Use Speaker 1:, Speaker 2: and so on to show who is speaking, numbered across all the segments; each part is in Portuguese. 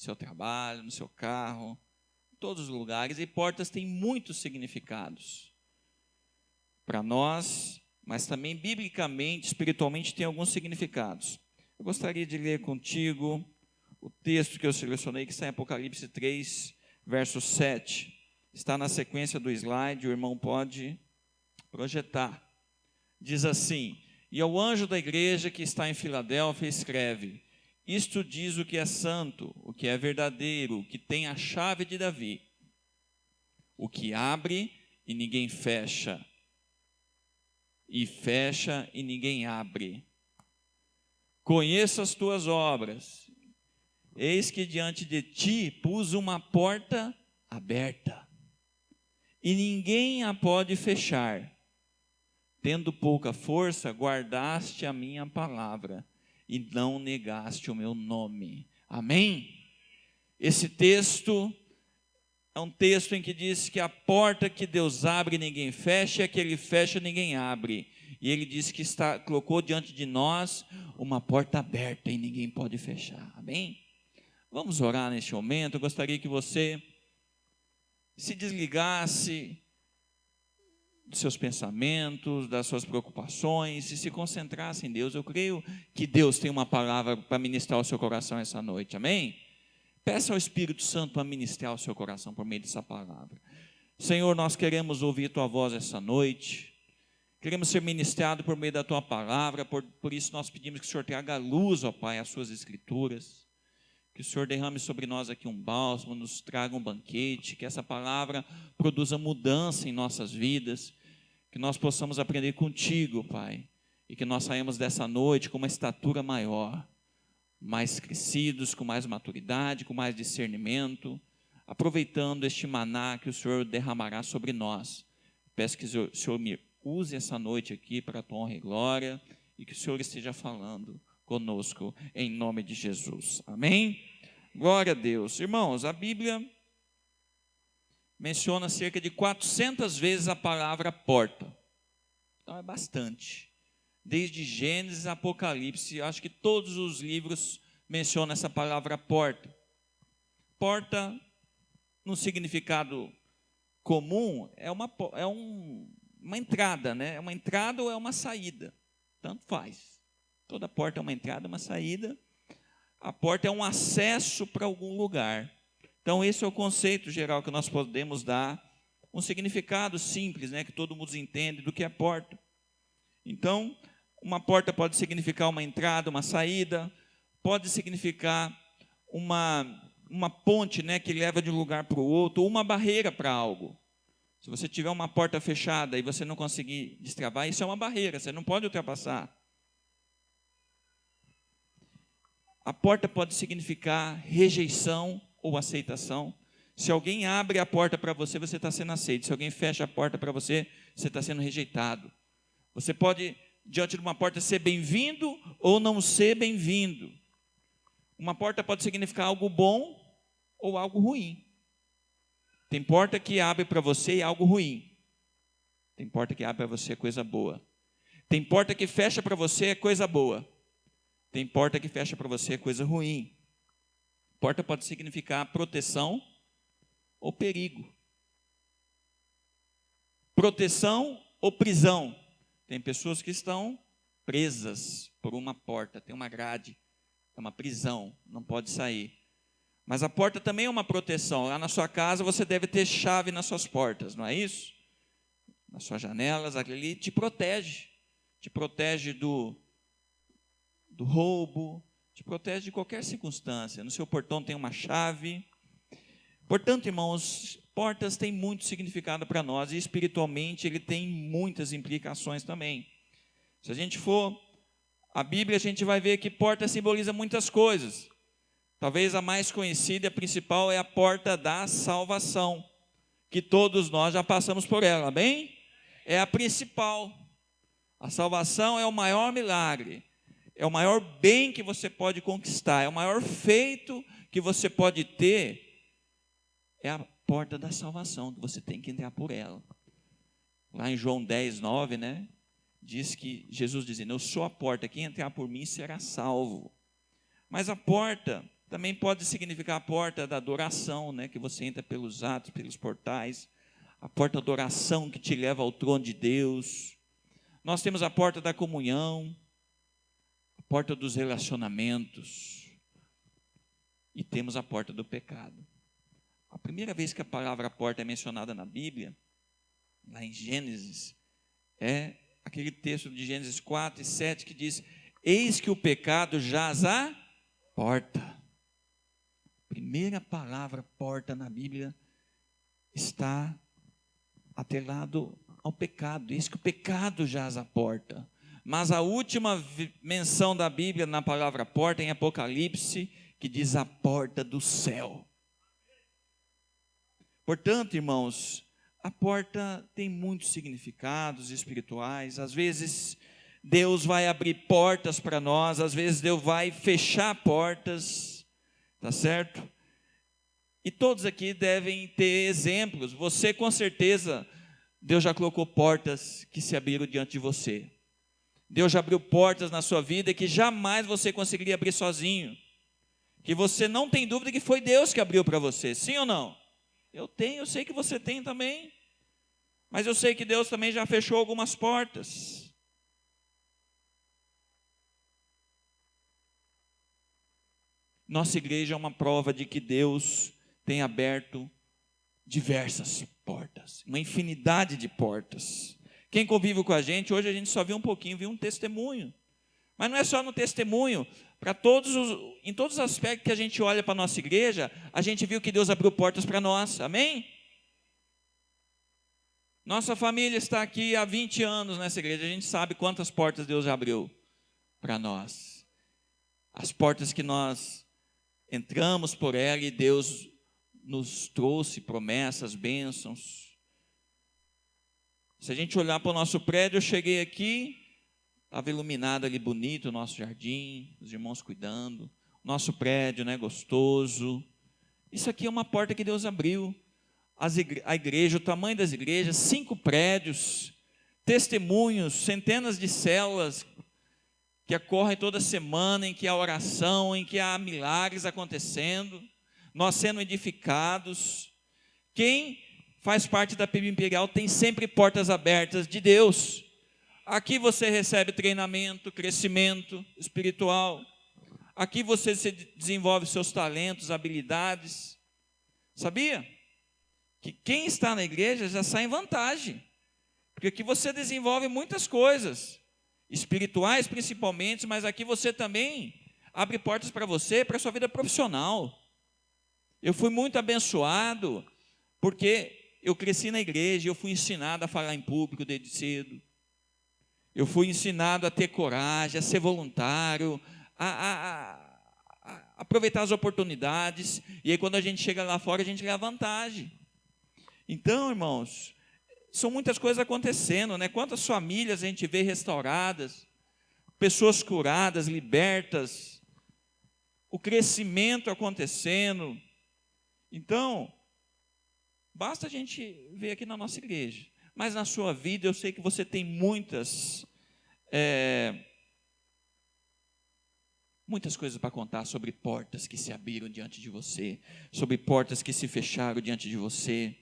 Speaker 1: seu trabalho, no seu carro, em todos os lugares. E portas têm muitos significados para nós, mas também biblicamente, espiritualmente, tem alguns significados. Eu gostaria de ler contigo o texto que eu selecionei, que está em Apocalipse 3, verso 7. Está na sequência do slide, o irmão pode projetar. Diz assim: e ao anjo da igreja que está em Filadélfia escreve: isto diz o que é santo, o que é verdadeiro, o que tem a chave de Davi, o que abre e ninguém fecha, e fecha e ninguém abre. Conheço as tuas obras, eis que diante de ti pus uma porta aberta, e ninguém a pode fechar. Tendo pouca força, guardaste a minha palavra, e não negaste o meu nome. Amém? Esse texto é um texto em que diz que a porta que Deus abre, ninguém fecha, e a que Ele fecha, ninguém abre. E Ele diz que colocou diante de nós uma porta aberta e ninguém pode fechar. Amém? Vamos orar neste momento. Eu gostaria que você se desligasse dos seus pensamentos, das suas preocupações, e se concentrasse em Deus. Eu creio que Deus tem uma palavra para ministrar ao seu coração essa noite. Amém? Peça ao Espírito Santo para ministrar ao seu coração por meio dessa palavra. Senhor, nós queremos ouvir tua voz essa noite. Queremos ser ministrados por meio da tua palavra. Por isso nós pedimos que o Senhor traga luz, ó Pai, às suas escrituras. Que o Senhor derrame sobre nós aqui um bálsamo, nos traga um banquete, que essa palavra produza mudança em nossas vidas, que nós possamos aprender contigo, Pai, e que nós saímos dessa noite com uma estatura maior, mais crescidos, com mais maturidade, com mais discernimento, aproveitando este maná que o Senhor derramará sobre nós. Peço que o Senhor me use essa noite aqui para a tua honra e glória, e que o Senhor esteja falando conosco, em nome de Jesus. Amém? Glória a Deus. Irmãos, a Bíblia menciona cerca de 400 vezes a palavra porta. Então é bastante. Desde Gênesis a Apocalipse, acho que todos os livros mencionam essa palavra porta. Porta, no significado comum, é uma entrada, né? É uma entrada ou é uma saída. Tanto faz. Toda porta é uma entrada, uma saída. A porta é um acesso para algum lugar. Então, esse é o conceito geral que nós podemos dar, um significado simples, né, que todo mundo entende do que é porta. Então, uma porta pode significar uma entrada, uma saída, pode significar uma ponte, né, que leva de um lugar para o outro, ou uma barreira para algo. Se você tiver uma porta fechada e você não conseguir destravar, isso é uma barreira, você não pode ultrapassar. A porta pode significar rejeição ou aceitação. Se alguém abre a porta para você, você está sendo aceito. Se alguém fecha a porta para você, você está sendo rejeitado. Você pode, diante de uma porta, ser bem-vindo ou não ser bem-vindo. Uma porta pode significar algo bom ou algo ruim. Tem porta que abre para você e algo ruim. Tem porta que abre para você coisa boa. Tem porta que fecha para você é coisa boa. Tem porta que fecha para você coisa ruim. Porta pode significar proteção ou perigo. Proteção ou prisão. Tem pessoas que estão presas por uma porta, tem uma grade, é uma prisão, não pode sair. Mas a porta também é uma proteção. Lá na sua casa você deve ter chave nas suas portas, não é isso? Nas suas janelas, ali te protege. Te protege do roubo, te protege de qualquer circunstância. No seu portão tem uma chave. Portanto, irmãos, portas têm muito significado para nós e espiritualmente ele tem muitas implicações também. Se a gente for à Bíblia, a gente vai ver que porta simboliza muitas coisas. Talvez a mais conhecida e a principal é a porta da salvação, que todos nós já passamos por ela, amém? É a principal. A salvação é o maior milagre. É o maior bem que você pode conquistar, é o maior feito que você pode ter, é a porta da salvação, que você tem que entrar por ela. Lá em João 10, 9, né, diz que Jesus dizendo, eu sou a porta, quem entrar por mim será salvo. Mas a porta Também pode significar a porta da adoração, né, que você entra pelos atos, pelos portais. A porta da oração que te leva ao trono de Deus. Nós temos a porta da comunhão, a porta dos relacionamentos e temos a porta do pecado. A primeira vez que a palavra porta é mencionada na Bíblia, lá em Gênesis, é aquele texto de Gênesis 4 e 7 que diz: eis que o pecado jaz à porta. A primeira palavra porta na Bíblia está atrelado ao pecado. Eis que o pecado jaz à porta. Mas a última menção da Bíblia na palavra porta em Apocalipse, que diz a porta do céu. Portanto, irmãos, a porta tem muitos significados espirituais. Às vezes Deus vai abrir portas para nós, às vezes Deus vai fechar portas, tá certo? E todos aqui devem ter exemplos. Você, com certeza, Deus já colocou portas que se abriram diante de você. Deus já abriu portas na sua vida que jamais você conseguiria abrir sozinho. Que você não tem dúvida que foi Deus que abriu para você, sim ou não? Eu tenho, eu sei que você tem também. Mas eu sei que Deus também já fechou algumas portas. Nossa igreja é uma prova de que Deus tem aberto diversas portas, uma infinidade de portas. Quem convive com a gente, hoje a gente só viu um pouquinho, viu um testemunho. Mas não é só no testemunho, em todos os aspectos que a gente olha para a nossa igreja, a gente viu que Deus abriu portas para nós, amém? Nossa família está aqui há 20 anos nessa igreja, a gente sabe quantas portas Deus já abriu para nós. As portas que nós entramos por ela e Deus nos trouxe promessas, bênçãos. Se a gente olhar para o nosso prédio, eu cheguei aqui, estava iluminado ali bonito o nosso jardim, os irmãos cuidando, nosso prédio, né, gostoso. Isso aqui é uma porta que Deus abriu. A igreja, o tamanho das igrejas, 5 prédios, testemunhos, centenas de células que ocorrem toda semana, em que há oração, em que há milagres acontecendo, nós sendo edificados. Quem faz parte da PIB Imperial tem sempre portas abertas de Deus. Aqui você recebe treinamento, crescimento espiritual. Aqui você desenvolve seus talentos, habilidades. Sabia? Que quem está na igreja já sai em vantagem. Porque aqui você desenvolve muitas coisas, espirituais principalmente, mas aqui você também abre portas para você, para a sua vida profissional. Eu fui muito abençoado, porque eu cresci na igreja, eu fui ensinado a falar em público desde cedo. Eu fui ensinado a ter coragem, a ser voluntário, a aproveitar as oportunidades. E aí quando a gente chega lá fora, a gente leva vantagem. Então, irmãos, são muitas coisas acontecendo, né? Quantas famílias a gente vê restauradas, pessoas curadas, libertas, o crescimento acontecendo. Então, basta a gente ver aqui na nossa igreja. Mas na sua vida, eu sei que você tem muitas coisas para contar sobre portas que se abriram diante de você, sobre portas que se fecharam diante de você.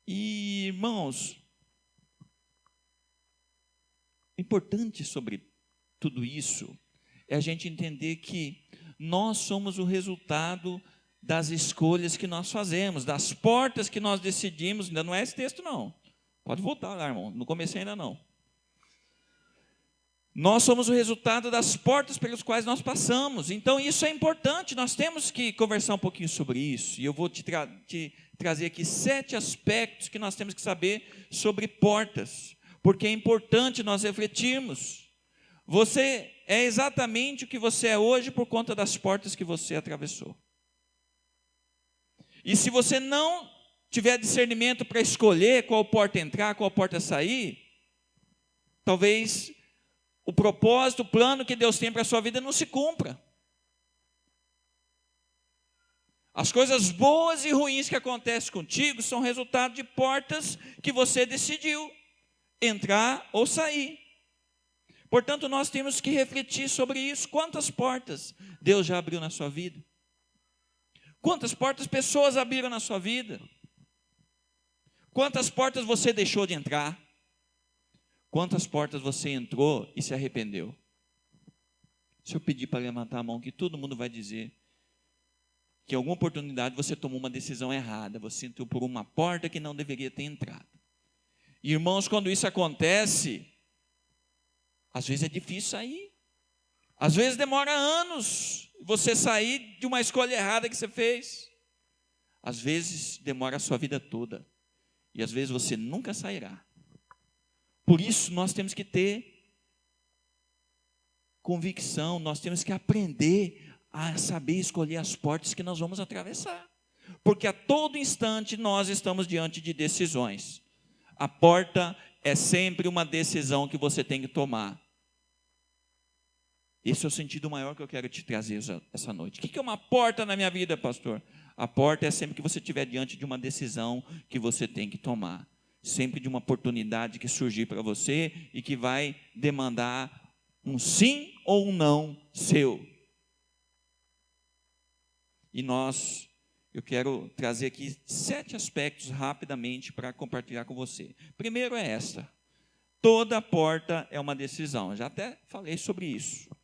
Speaker 1: E, irmãos, importante sobre tudo isso é a gente entender que nós somos o resultado das escolhas que nós fazemos, das portas que nós decidimos. Ainda não é esse texto, não. Pode voltar lá, irmão. Não comecei ainda, não. Nós somos o resultado das portas pelas quais nós passamos. Então, isso é importante. Nós temos que conversar um pouquinho sobre isso. E eu vou te trazer aqui 7 aspectos que nós temos que saber sobre portas. Porque é importante nós refletirmos. Você é exatamente o que você é hoje por conta das portas que você atravessou. E se você não tiver discernimento para escolher qual porta entrar, qual porta sair, talvez o propósito, o plano que Deus tem para a sua vida não se cumpra. As coisas boas e ruins que acontecem contigo são resultado de portas que você decidiu entrar ou sair. Portanto, nós temos que refletir sobre isso. Quantas portas Deus já abriu na sua vida? Quantas portas pessoas abriram na sua vida? Quantas portas você deixou de entrar? Quantas portas você entrou e se arrependeu? Se eu pedir para levantar a mão, que todo mundo vai dizer que em alguma oportunidade você tomou uma decisão errada, você entrou por uma porta que não deveria ter entrado. E, irmãos, quando isso acontece, às vezes é difícil sair. Às vezes demora anos você sair de uma escolha errada que você fez. Às vezes demora a sua vida toda. E às vezes você nunca sairá. Por isso nós temos que ter convicção, nós temos que aprender a saber escolher as portas que nós vamos atravessar. Porque a todo instante nós estamos diante de decisões. A porta é sempre uma decisão que você tem que tomar. Esse é o sentido maior que eu quero te trazer essa noite. O que é uma porta na minha vida, pastor? A porta é sempre que você estiver diante de uma decisão que você tem que tomar. Sempre de uma oportunidade que surgir para você e que vai demandar um sim ou um não seu. E eu quero trazer aqui 7 aspectos rapidamente para compartilhar com você. Primeiro é esta: toda porta é uma decisão. Já até falei sobre isso.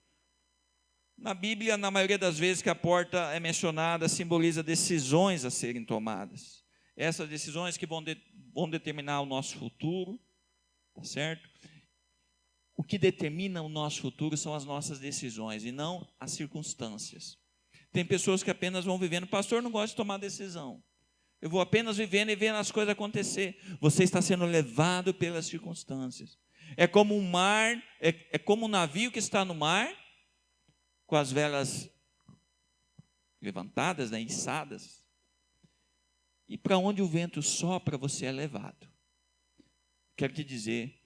Speaker 1: Na Bíblia, na maioria das vezes que a porta é mencionada, simboliza decisões a serem tomadas. Essas decisões que vão determinar o nosso futuro, tá certo? O que determina o nosso futuro são as nossas decisões e não as circunstâncias. Tem pessoas que apenas vão vivendo, pastor, não gosta de tomar decisão. Eu vou apenas vivendo e vendo as coisas acontecer. Você está sendo levado pelas circunstâncias. É como um mar, é como um navio que está no mar, com as velas levantadas, né, içadas. E para onde o vento sopra, você é levado. Quero te dizer,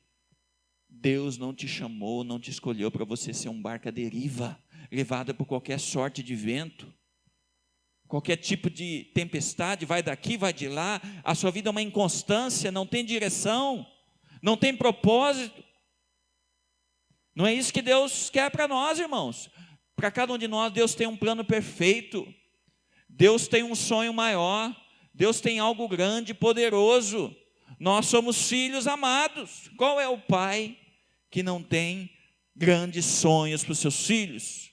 Speaker 1: Deus não te chamou, não te escolheu para você ser um barco à deriva, levado por qualquer sorte de vento, qualquer tipo de tempestade, vai daqui, vai de lá. A sua vida é uma inconstância, não tem direção, não tem propósito. Não é isso que Deus quer para nós, irmãos. Para cada um de nós, Deus tem um plano perfeito. Deus tem um sonho maior. Deus tem algo grande, poderoso. Nós somos filhos amados. Qual é o pai que não tem grandes sonhos para os seus filhos?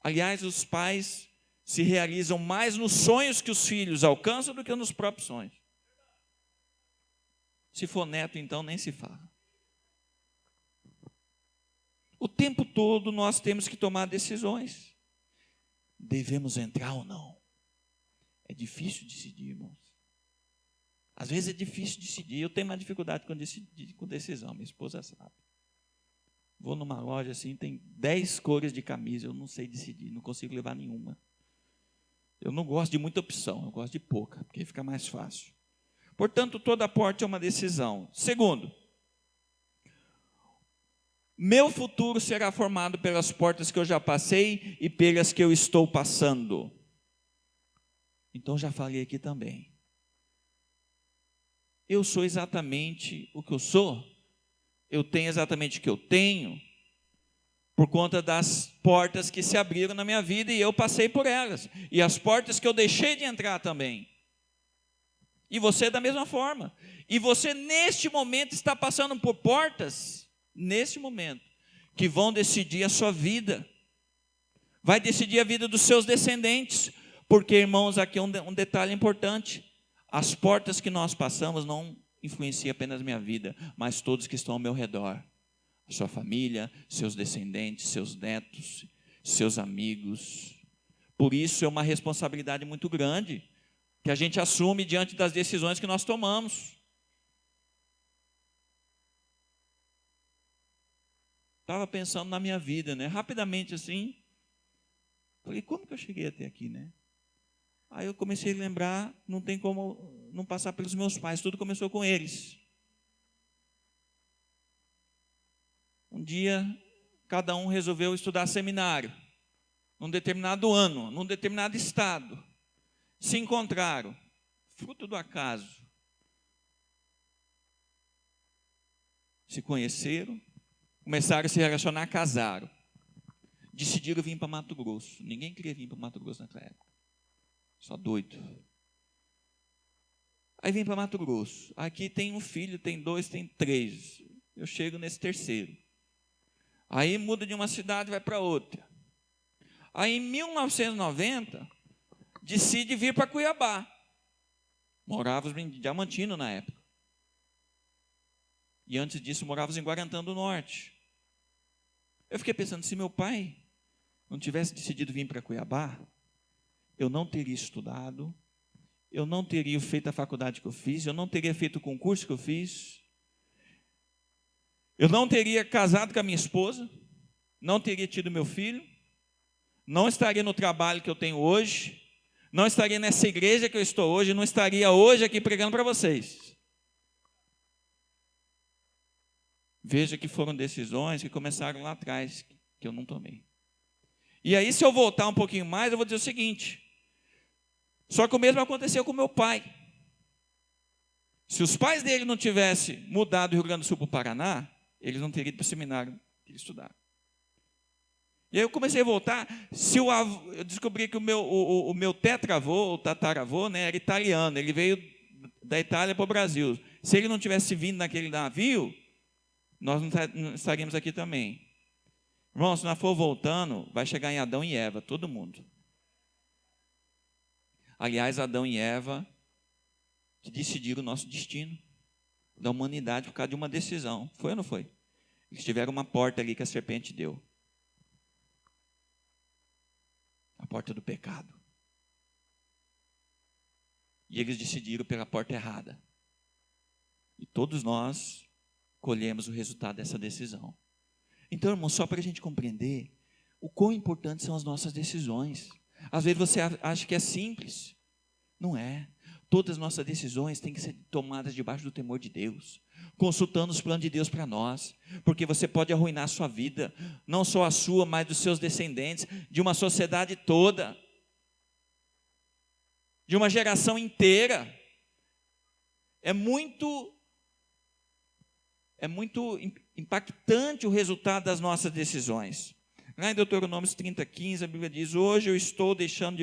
Speaker 1: Aliás, os pais se realizam mais nos sonhos que os filhos alcançam do que nos próprios sonhos. Se for neto, então, nem se fala. O tempo todo nós temos que tomar decisões. Devemos entrar ou não? É difícil decidir, irmãos. Às vezes é difícil decidir. Eu tenho uma dificuldade com decisão, minha esposa sabe. Vou numa loja assim, tem 10 cores de camisa, eu não sei decidir, não consigo levar nenhuma. Eu não gosto de muita opção, eu gosto de pouca, porque fica mais fácil. Portanto, toda porta é uma decisão. Segundo, meu futuro será formado pelas portas que eu já passei e pelas que eu estou passando. Então, já falei aqui também. Eu sou exatamente o que eu sou. Eu tenho exatamente o que eu tenho por conta das portas que se abriram na minha vida e eu passei por elas. E as portas que eu deixei de entrar também. E você da mesma forma. E você neste momento está passando por portas, neste momento, que vão decidir a sua vida. Vai decidir a vida dos seus descendentes. Porque, irmãos, aqui é um detalhe importante. As portas que nós passamos não influenciam apenas minha vida, mas todos que estão ao meu redor. A sua família, seus descendentes, seus netos, seus amigos. Por isso é uma responsabilidade muito grande que a gente assume diante das decisões que nós tomamos. Estava pensando na minha vida, né? Rapidamente assim. Falei, como que eu cheguei até aqui, né? Aí eu comecei a lembrar, não tem como não passar pelos meus pais, tudo começou com eles. Um dia, cada um resolveu estudar seminário, num determinado ano, num determinado estado. Se encontraram, fruto do acaso. Se conheceram, começaram a se relacionar, casaram. Decidiram vir para Mato Grosso. Ninguém queria vir para Mato Grosso naquela época. Só doido. Aí vem para Mato Grosso. Aqui tem um filho, tem 2, tem 3. Eu chego nesse terceiro. Aí muda de uma cidade e vai para outra. Aí em 1990, decide vir para Cuiabá. Morávamos em Diamantino na época. E antes disso morávamos em Guarantã do Norte. Eu fiquei pensando, se meu pai não tivesse decidido vir para Cuiabá, eu não teria estudado, eu não teria feito a faculdade que eu fiz, eu não teria feito o concurso que eu fiz, eu não teria casado com a minha esposa, não teria tido meu filho, não estaria no trabalho que eu tenho hoje, não estaria nessa igreja que eu estou hoje, não estaria hoje aqui pregando para vocês. Veja que foram decisões que começaram lá atrás, que eu não tomei. E aí, se eu voltar um pouquinho mais, eu vou dizer o seguinte: só que o mesmo aconteceu com meu pai. Se os pais dele não tivessem mudado do Rio Grande do Sul para o Paraná, eles não teriam ido para o seminário que eles estudaram. E aí eu comecei a voltar. Eu descobri que o meu tetravô, ou tataravô, né, era italiano. Ele veio da Itália para o Brasil. Se ele não tivesse vindo naquele navio, nós não estaríamos aqui também. Irmão, se nós for voltando, vai chegar em Adão e Eva, todo mundo. Aliás, Adão e Eva que decidiram o nosso destino da humanidade por causa de uma decisão. Foi ou não foi? Eles tiveram uma porta ali que a serpente deu. A porta do pecado. E eles decidiram pela porta errada. E todos nós colhemos o resultado dessa decisão. Então, irmão, só para a gente compreender o quão importantes são as nossas decisões. Às vezes você acha que é simples. Não é. Todas as nossas decisões têm que ser tomadas debaixo do temor de Deus, consultando os planos de Deus para nós, porque você pode arruinar a sua vida, não só a sua, mas dos seus descendentes, de uma sociedade toda, de uma geração inteira. É muito impactante o resultado das nossas decisões. Lá em Deuteronômio 30:15, a Bíblia diz: hoje eu estou deixando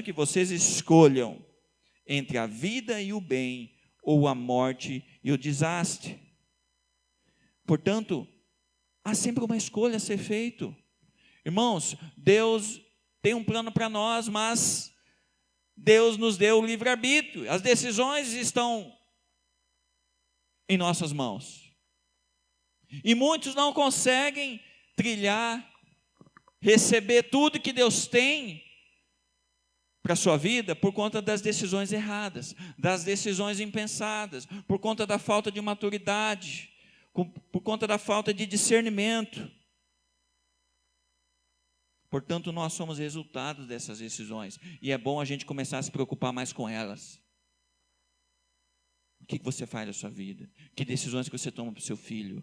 Speaker 1: que vocês escolham entre a vida e o bem, ou a morte e o desastre. Portanto, há sempre uma escolha a ser feita. Irmãos, Deus tem um plano para nós, mas Deus nos deu o livre-arbítrio. As decisões estão em nossas mãos. E muitos não conseguem trilhar, receber tudo que Deus tem para a sua vida por conta das decisões erradas, das decisões impensadas, por conta da falta de maturidade, por conta da falta de discernimento. Portanto, nós somos resultados dessas decisões, e é bom a gente começar a se preocupar mais com elas. O que você faz da sua vida? Que decisões que você toma para o seu filho?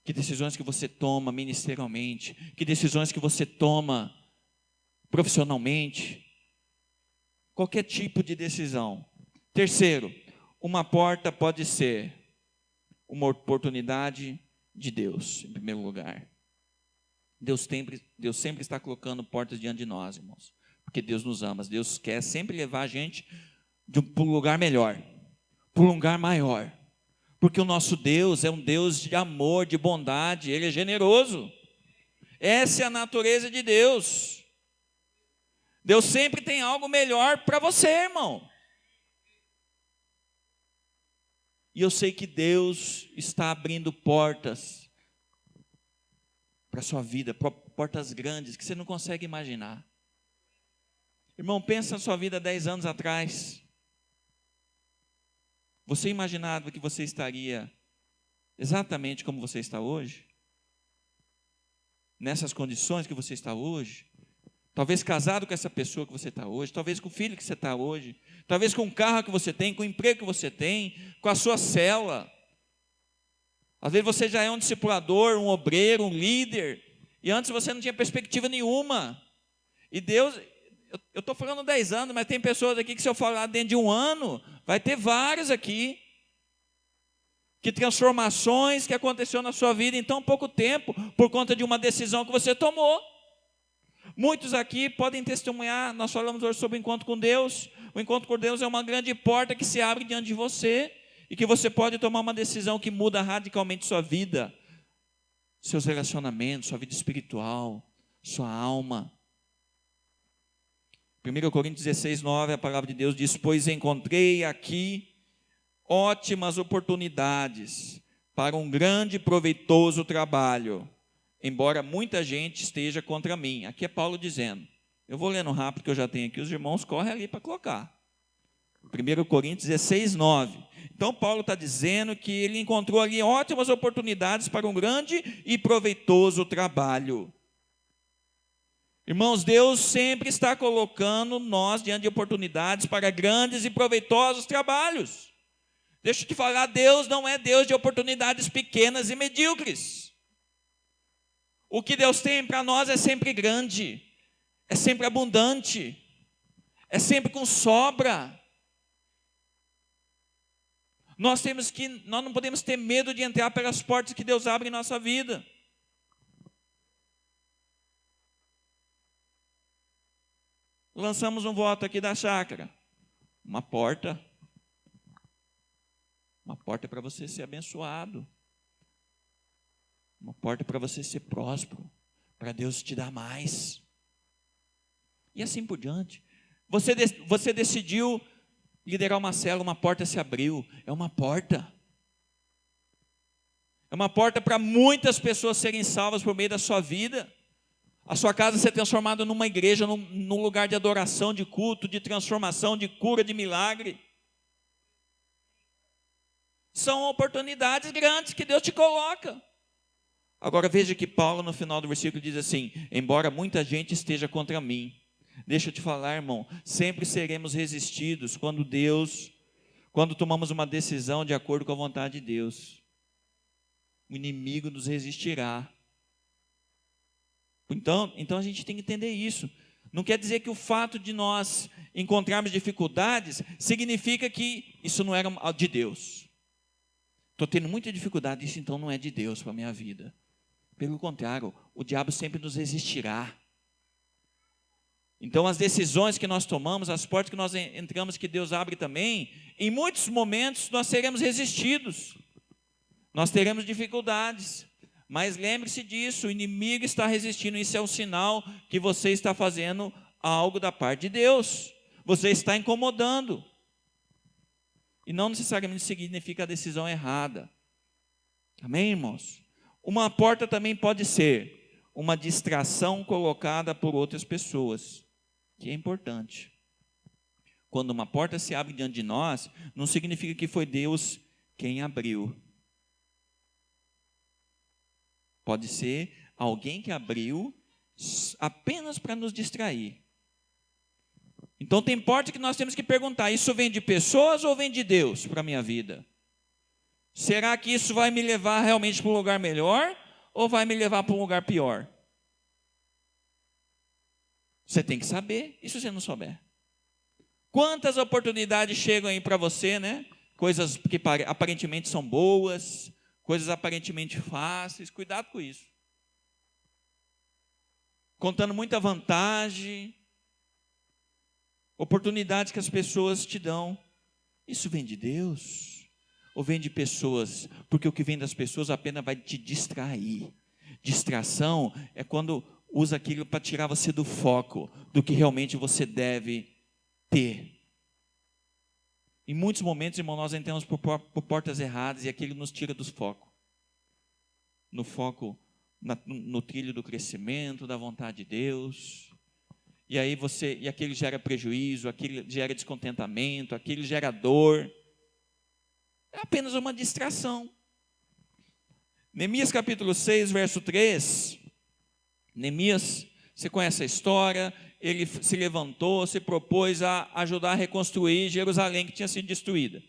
Speaker 1: Que decisões que você toma ministerialmente? Que decisões que você toma profissionalmente? Qualquer tipo de decisão. Terceiro, uma porta pode ser uma oportunidade de Deus, em primeiro lugar. Deus sempre está colocando portas diante de nós, irmãos, porque Deus nos ama. Deus quer sempre levar a gente para um lugar melhor, para um lugar maior, porque o nosso Deus é um Deus de amor, de bondade, Ele é generoso. Essa é a natureza de Deus. Deus sempre tem algo melhor para você, irmão. E eu sei que Deus está abrindo portas para a sua vida, portas grandes que você não consegue imaginar. Irmão, pensa na sua vida 10 anos atrás. Você imaginava que você estaria exatamente como você está hoje? Nessas condições que você está hoje? Talvez casado com essa pessoa que você está hoje, talvez com o filho que você está hoje, talvez com o carro que você tem, com o emprego que você tem, com a sua célula. Às vezes você já é um discipulador, um obreiro, um líder, e antes você não tinha perspectiva nenhuma. E Deus, eu estou falando 10 anos, mas tem pessoas aqui que se eu falar dentro de um ano, vai ter vários aqui, Que transformações que aconteceu na sua vida em tão pouco tempo, por conta de uma decisão que você tomou. Muitos aqui podem testemunhar, nós falamos hoje sobre o encontro com Deus. O encontro com Deus é uma grande porta que se abre diante de você, e que você pode tomar uma decisão que muda radicalmente sua vida, seus relacionamentos, sua vida espiritual, sua alma. 1 Coríntios 16, 9, a palavra de Deus diz: pois encontrei aqui ótimas oportunidades para um grande e proveitoso trabalho, embora muita gente esteja contra mim. Aqui é Paulo dizendo. Eu vou lendo rápido, que eu já tenho aqui, os irmãos correm ali para colocar. 1 Coríntios 16, 9. Então Paulo está dizendo que ele encontrou ali ótimas oportunidades para um grande e proveitoso trabalho. Irmãos, Deus sempre está colocando nós diante de oportunidades para grandes e proveitosos trabalhos. Deixa eu te falar, Deus não é Deus de oportunidades pequenas e medíocres. O que Deus tem para nós é sempre grande, é sempre abundante, é sempre com sobra. Nós não podemos ter medo de entrar pelas portas que Deus abre em nossa vida. Lançamos um voto aqui da chácara. Uma porta é para você ser abençoado. Uma porta é para você ser próspero, para Deus te dar mais. E assim por diante. Você decidiu liderar uma célula, uma porta se abriu. É uma porta. É uma porta para muitas pessoas serem salvas por meio da sua vida. A sua casa ser transformada numa igreja, num lugar de adoração, de culto, de transformação, de cura, de milagre. São oportunidades grandes que Deus te coloca. Agora veja que Paulo no final do versículo diz assim: embora muita gente esteja contra mim. Deixa eu te falar, irmão, sempre seremos resistidos quando tomamos uma decisão de acordo com a vontade de Deus. O inimigo nos resistirá. Então a gente tem que entender isso. Não quer dizer que o fato de nós encontrarmos dificuldades significa que isso não era de Deus. Estou tendo muita dificuldade, isso então não é de Deus para a minha vida. Pelo contrário, o diabo sempre nos resistirá. Então as decisões que nós tomamos, as portas que nós entramos, que Deus abre também, em muitos momentos nós seremos resistidos. Nós teremos dificuldades. Mas lembre-se disso, o inimigo está resistindo, isso é um sinal que você está fazendo algo da parte de Deus. Você está incomodando. E não necessariamente significa a decisão errada. Amém, irmãos? Uma porta também pode ser uma distração colocada por outras pessoas, que é importante. Quando uma porta se abre diante de nós, não significa que foi Deus quem abriu. Pode ser alguém que abriu apenas para nos distrair. Então tem porta que nós temos que perguntar: isso vem de pessoas ou vem de Deus para a minha vida? Será que isso vai me levar realmente para um lugar melhor ou vai me levar para um lugar pior? Você tem que saber, e se você não souber? Quantas oportunidades chegam aí para você, né? Coisas que aparentemente são boas, coisas aparentemente fáceis, cuidado com isso. Contando muita vantagem, oportunidades que as pessoas te dão. Isso vem de Deus? Ou vem de pessoas? Porque o que vem das pessoas apenas vai te distrair. Distração é quando usa aquilo para tirar você do foco, do que realmente você deve ter. Em muitos momentos, irmão, nós entramos por portas erradas e aquilo nos tira do foco. No foco, no trilho do crescimento, da vontade de Deus. E aí aquilo gera prejuízo, aquilo gera descontentamento, aquilo gera dor. É apenas uma distração. Neemias capítulo 6, verso 3. Neemias, você conhece a história, ele se levantou, se propôs a ajudar a reconstruir Jerusalém, que tinha sido destruída.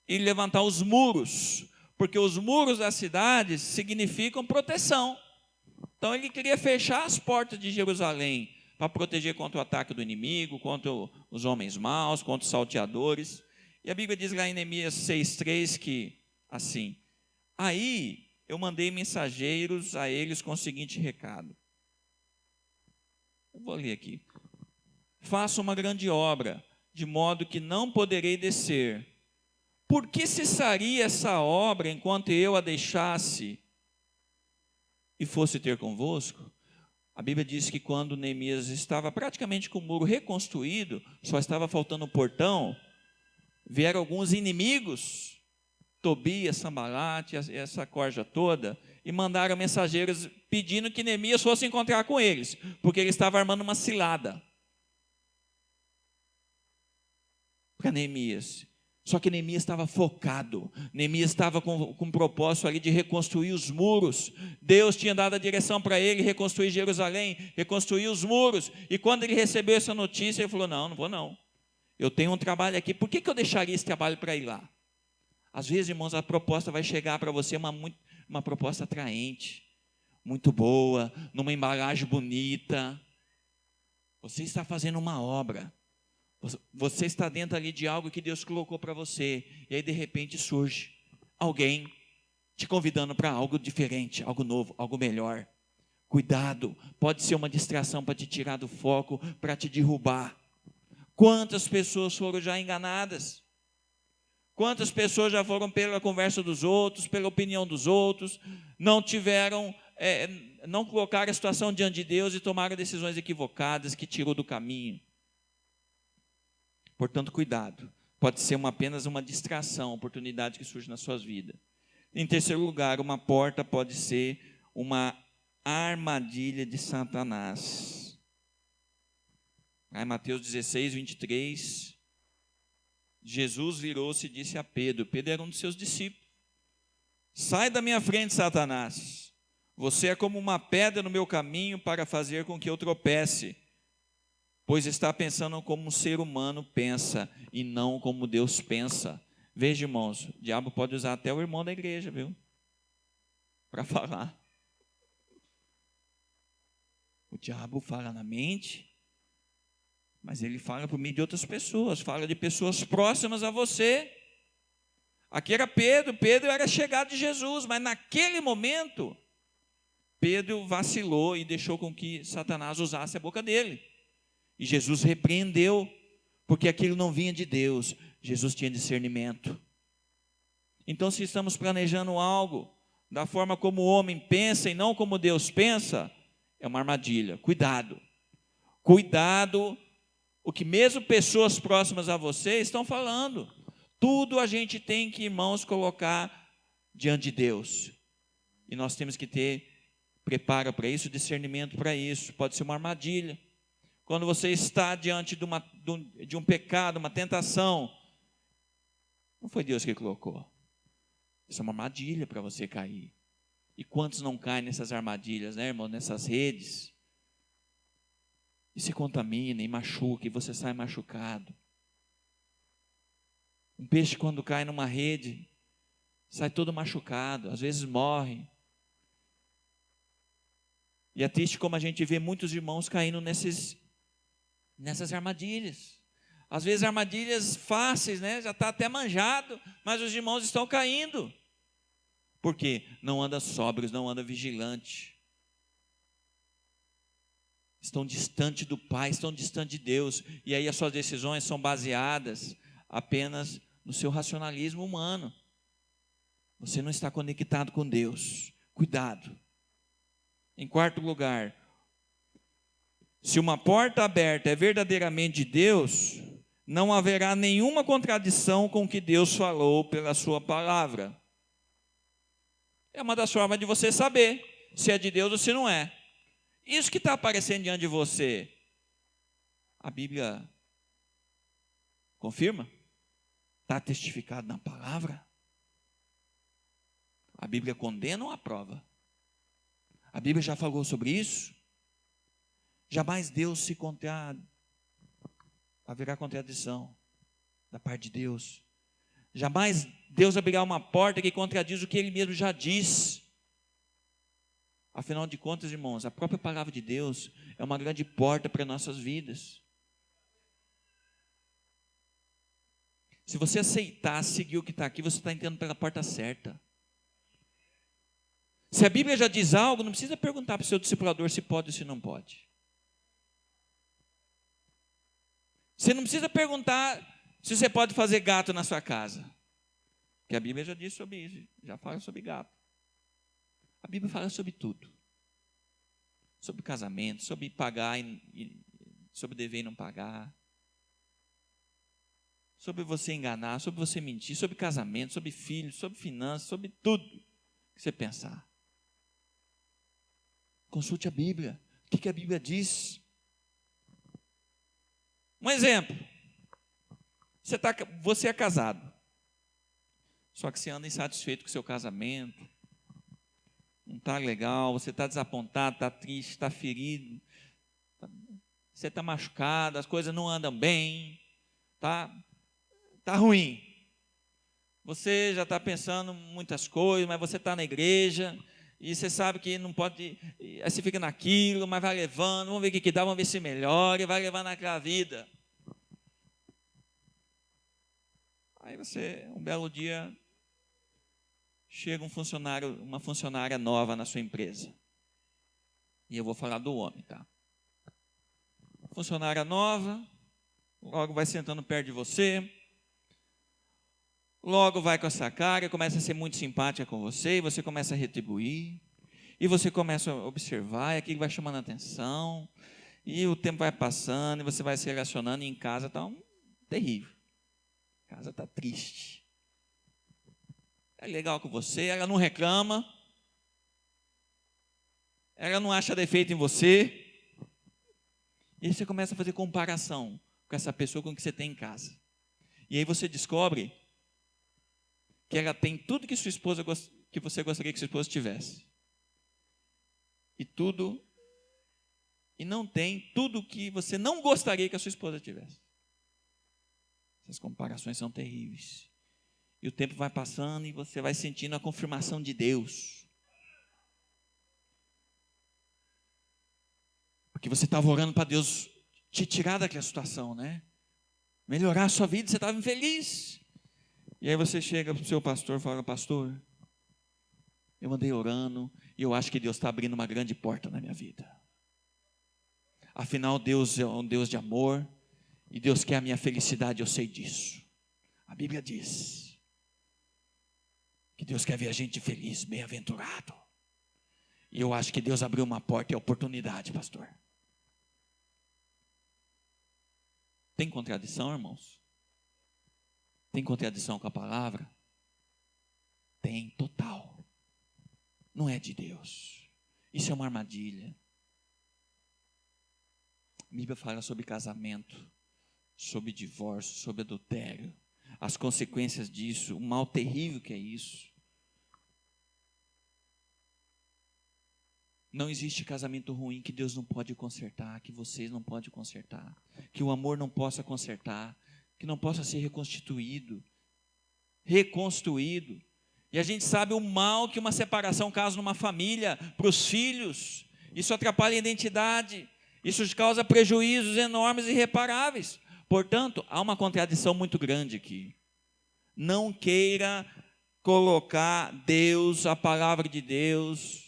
Speaker 1: E levantar os muros, porque os muros das cidades significam proteção. Então ele queria fechar as portas de Jerusalém, para proteger contra o ataque do inimigo, contra os homens maus, contra os salteadores. E a Bíblia diz lá em Neemias 6,3 que assim. Aí eu mandei mensageiros a eles com o seguinte recado. Eu vou ler aqui. Faça uma grande obra, de modo que não poderei descer. Por que cessaria essa obra enquanto eu a deixasse e fosse ter convosco? A Bíblia diz que quando Neemias estava praticamente com o muro reconstruído, só estava faltando o portão, vieram alguns inimigos, Tobias, Sambalate, essa corja toda, e mandaram mensageiros pedindo que Neemias fosse encontrar com eles, porque ele estava armando uma cilada para Neemias. Só que Neemias estava focado, Neemias estava com o propósito ali de reconstruir os muros. Deus tinha dado a direção para ele, reconstruir Jerusalém, reconstruir os muros. E quando ele recebeu essa notícia, ele falou, não vou não. Eu tenho um trabalho aqui, por que eu deixaria esse trabalho para ir lá? Às vezes, irmãos, a proposta vai chegar para você, uma proposta atraente, muito boa, numa embalagem bonita. Você está fazendo uma obra. Você está dentro ali de algo que Deus colocou para você. E aí de repente surge alguém te convidando para algo diferente, algo novo, algo melhor. Cuidado, pode ser uma distração para te tirar do foco, para te derrubar. Quantas pessoas foram já enganadas? Quantas pessoas já foram pela conversa dos outros, pela opinião dos outros, não colocaram a situação diante de Deus e tomaram decisões equivocadas que tirou do caminho. Portanto, cuidado. Pode ser apenas uma distração, oportunidade que surge na sua vida. Em terceiro lugar, uma porta pode ser uma armadilha de Satanás. Aí, Mateus 16, 23, Jesus virou-se e disse a Pedro, Pedro era um dos seus discípulos, sai da minha frente, Satanás, você é como uma pedra no meu caminho para fazer com que eu tropece, pois está pensando como um ser humano pensa e não como Deus pensa. Veja, irmãos, o diabo pode usar até o irmão da igreja, viu? Para falar. O diabo fala na mente, mas ele fala por meio de outras pessoas, fala de pessoas próximas a você. Aqui era Pedro era chegado de Jesus, mas naquele momento, Pedro vacilou e deixou com que Satanás usasse a boca dele. E Jesus repreendeu, porque aquilo não vinha de Deus. Jesus tinha discernimento. Então, se estamos planejando algo da forma como o homem pensa e não como Deus pensa, é uma armadilha. Cuidado. Cuidado, o que mesmo pessoas próximas a você estão falando. Tudo a gente tem que, irmãos, colocar diante de Deus. E nós temos que ter preparo para isso, discernimento para isso. Pode ser uma armadilha. Quando você está diante de um pecado, uma tentação, não foi Deus que colocou. Isso é uma armadilha para você cair. E quantos não caem nessas armadilhas, né, irmão? Nessas redes. E se contamina, e machuca, e você sai machucado. Um peixe quando cai numa rede, sai todo machucado, às vezes morre. E é triste como a gente vê muitos irmãos caindo nessas armadilhas. Às vezes armadilhas fáceis, né? Já está até manjado, mas os irmãos estão caindo. Por quê? Não anda sóbrios, não anda vigilante. Estão distante do Pai, estão distante de Deus. E aí as suas decisões são baseadas apenas no seu racionalismo humano. Você não está conectado com Deus. Cuidado. Em quarto lugar, se uma porta aberta é verdadeiramente de Deus, não haverá nenhuma contradição com o que Deus falou pela sua palavra. É uma das formas de você saber se é de Deus ou se não é. Isso que está aparecendo diante de você, a Bíblia confirma? Está testificado na palavra? A Bíblia condena ou aprova? A Bíblia já falou sobre isso? Jamais Deus haverá contradição da parte de Deus. Jamais Deus abrirá uma porta que contradiz o que Ele mesmo já diz. Afinal de contas, irmãos, a própria palavra de Deus é uma grande porta para nossas vidas. Se você aceitar, seguir o que está aqui, você está entrando pela porta certa. Se a Bíblia já diz algo, não precisa perguntar para o seu discipulador se pode ou se não pode. Você não precisa perguntar se você pode fazer gato na sua casa. Porque a Bíblia já diz sobre isso, já fala sobre gato. A Bíblia fala sobre tudo. Sobre casamento, sobre pagar, sobre dever e não pagar. Sobre você enganar, sobre você mentir, sobre casamento, sobre filhos, sobre finanças, sobre tudo que você pensar. Consulte a Bíblia. O que a Bíblia diz? Um exemplo. Você é casado. Só que você anda insatisfeito com o seu casamento. Não está legal, você está desapontado, está triste, está ferido. Você está machucado, as coisas não andam bem. Está ruim. Você já está pensando muitas coisas, mas você está na igreja e você sabe que não pode. Aí você fica naquilo, mas vai levando, vamos ver o que dá, vamos ver se melhora, e vai levando naquela vida. Aí você, um belo dia, chega uma funcionária nova na sua empresa. E eu vou falar do homem, tá? Funcionária nova, logo vai sentando perto de você. Logo vai com essa cara, começa a ser muito simpática com você, e você começa a retribuir, e você começa a observar, e aquilo vai chamando a atenção, e o tempo vai passando, e você vai se relacionando, e em casa está terrível. A casa está triste. É legal com você, ela não reclama, ela não acha defeito em você, e aí você começa a fazer comparação com essa pessoa com que você tem em casa. E aí você descobre que ela tem tudo que que você gostaria que sua esposa tivesse. E não tem tudo que você não gostaria que a sua esposa tivesse. Essas comparações são terríveis. E o tempo vai passando e você vai sentindo a confirmação de Deus. Porque você estava orando para Deus te tirar daquela situação, né? Melhorar a sua vida, você estava infeliz. E aí você chega para o seu pastor e fala: pastor, eu andei orando e eu acho que Deus está abrindo uma grande porta na minha vida. Afinal, Deus é um Deus de amor e Deus quer a minha felicidade, eu sei disso. A Bíblia diz que Deus quer ver a gente feliz, bem-aventurado. E eu acho que Deus abriu uma porta e oportunidade, pastor. Tem contradição, irmãos? Tem contradição com a palavra? Tem, total. Não é de Deus. Isso é uma armadilha. A Bíblia fala sobre casamento, sobre divórcio, sobre adultério, as consequências disso, o mal terrível que é isso. Não existe casamento ruim que Deus não pode consertar, que vocês não podem consertar, que o amor não possa consertar, que não possa ser reconstruído. E a gente sabe o mal que uma separação causa numa família, para os filhos. Isso atrapalha a identidade, isso causa prejuízos enormes e irreparáveis. Portanto, há uma contradição muito grande aqui. Não queira colocar Deus, a palavra de Deus,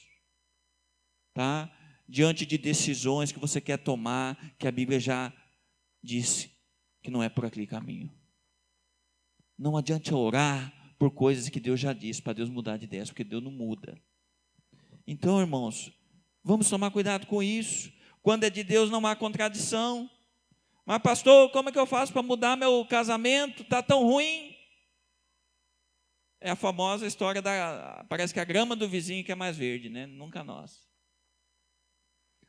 Speaker 1: tá, diante de decisões que você quer tomar, que a Bíblia já disse que não é por aquele caminho. Não adianta orar por coisas que Deus já disse, para Deus mudar de ideia, porque Deus não muda. Então, irmãos, vamos tomar cuidado com isso. Quando é de Deus não há contradição. Mas pastor, como é que eu faço para mudar meu casamento? Está tão ruim. É a famosa história parece que a grama do vizinho que é mais verde, né? Nunca nós.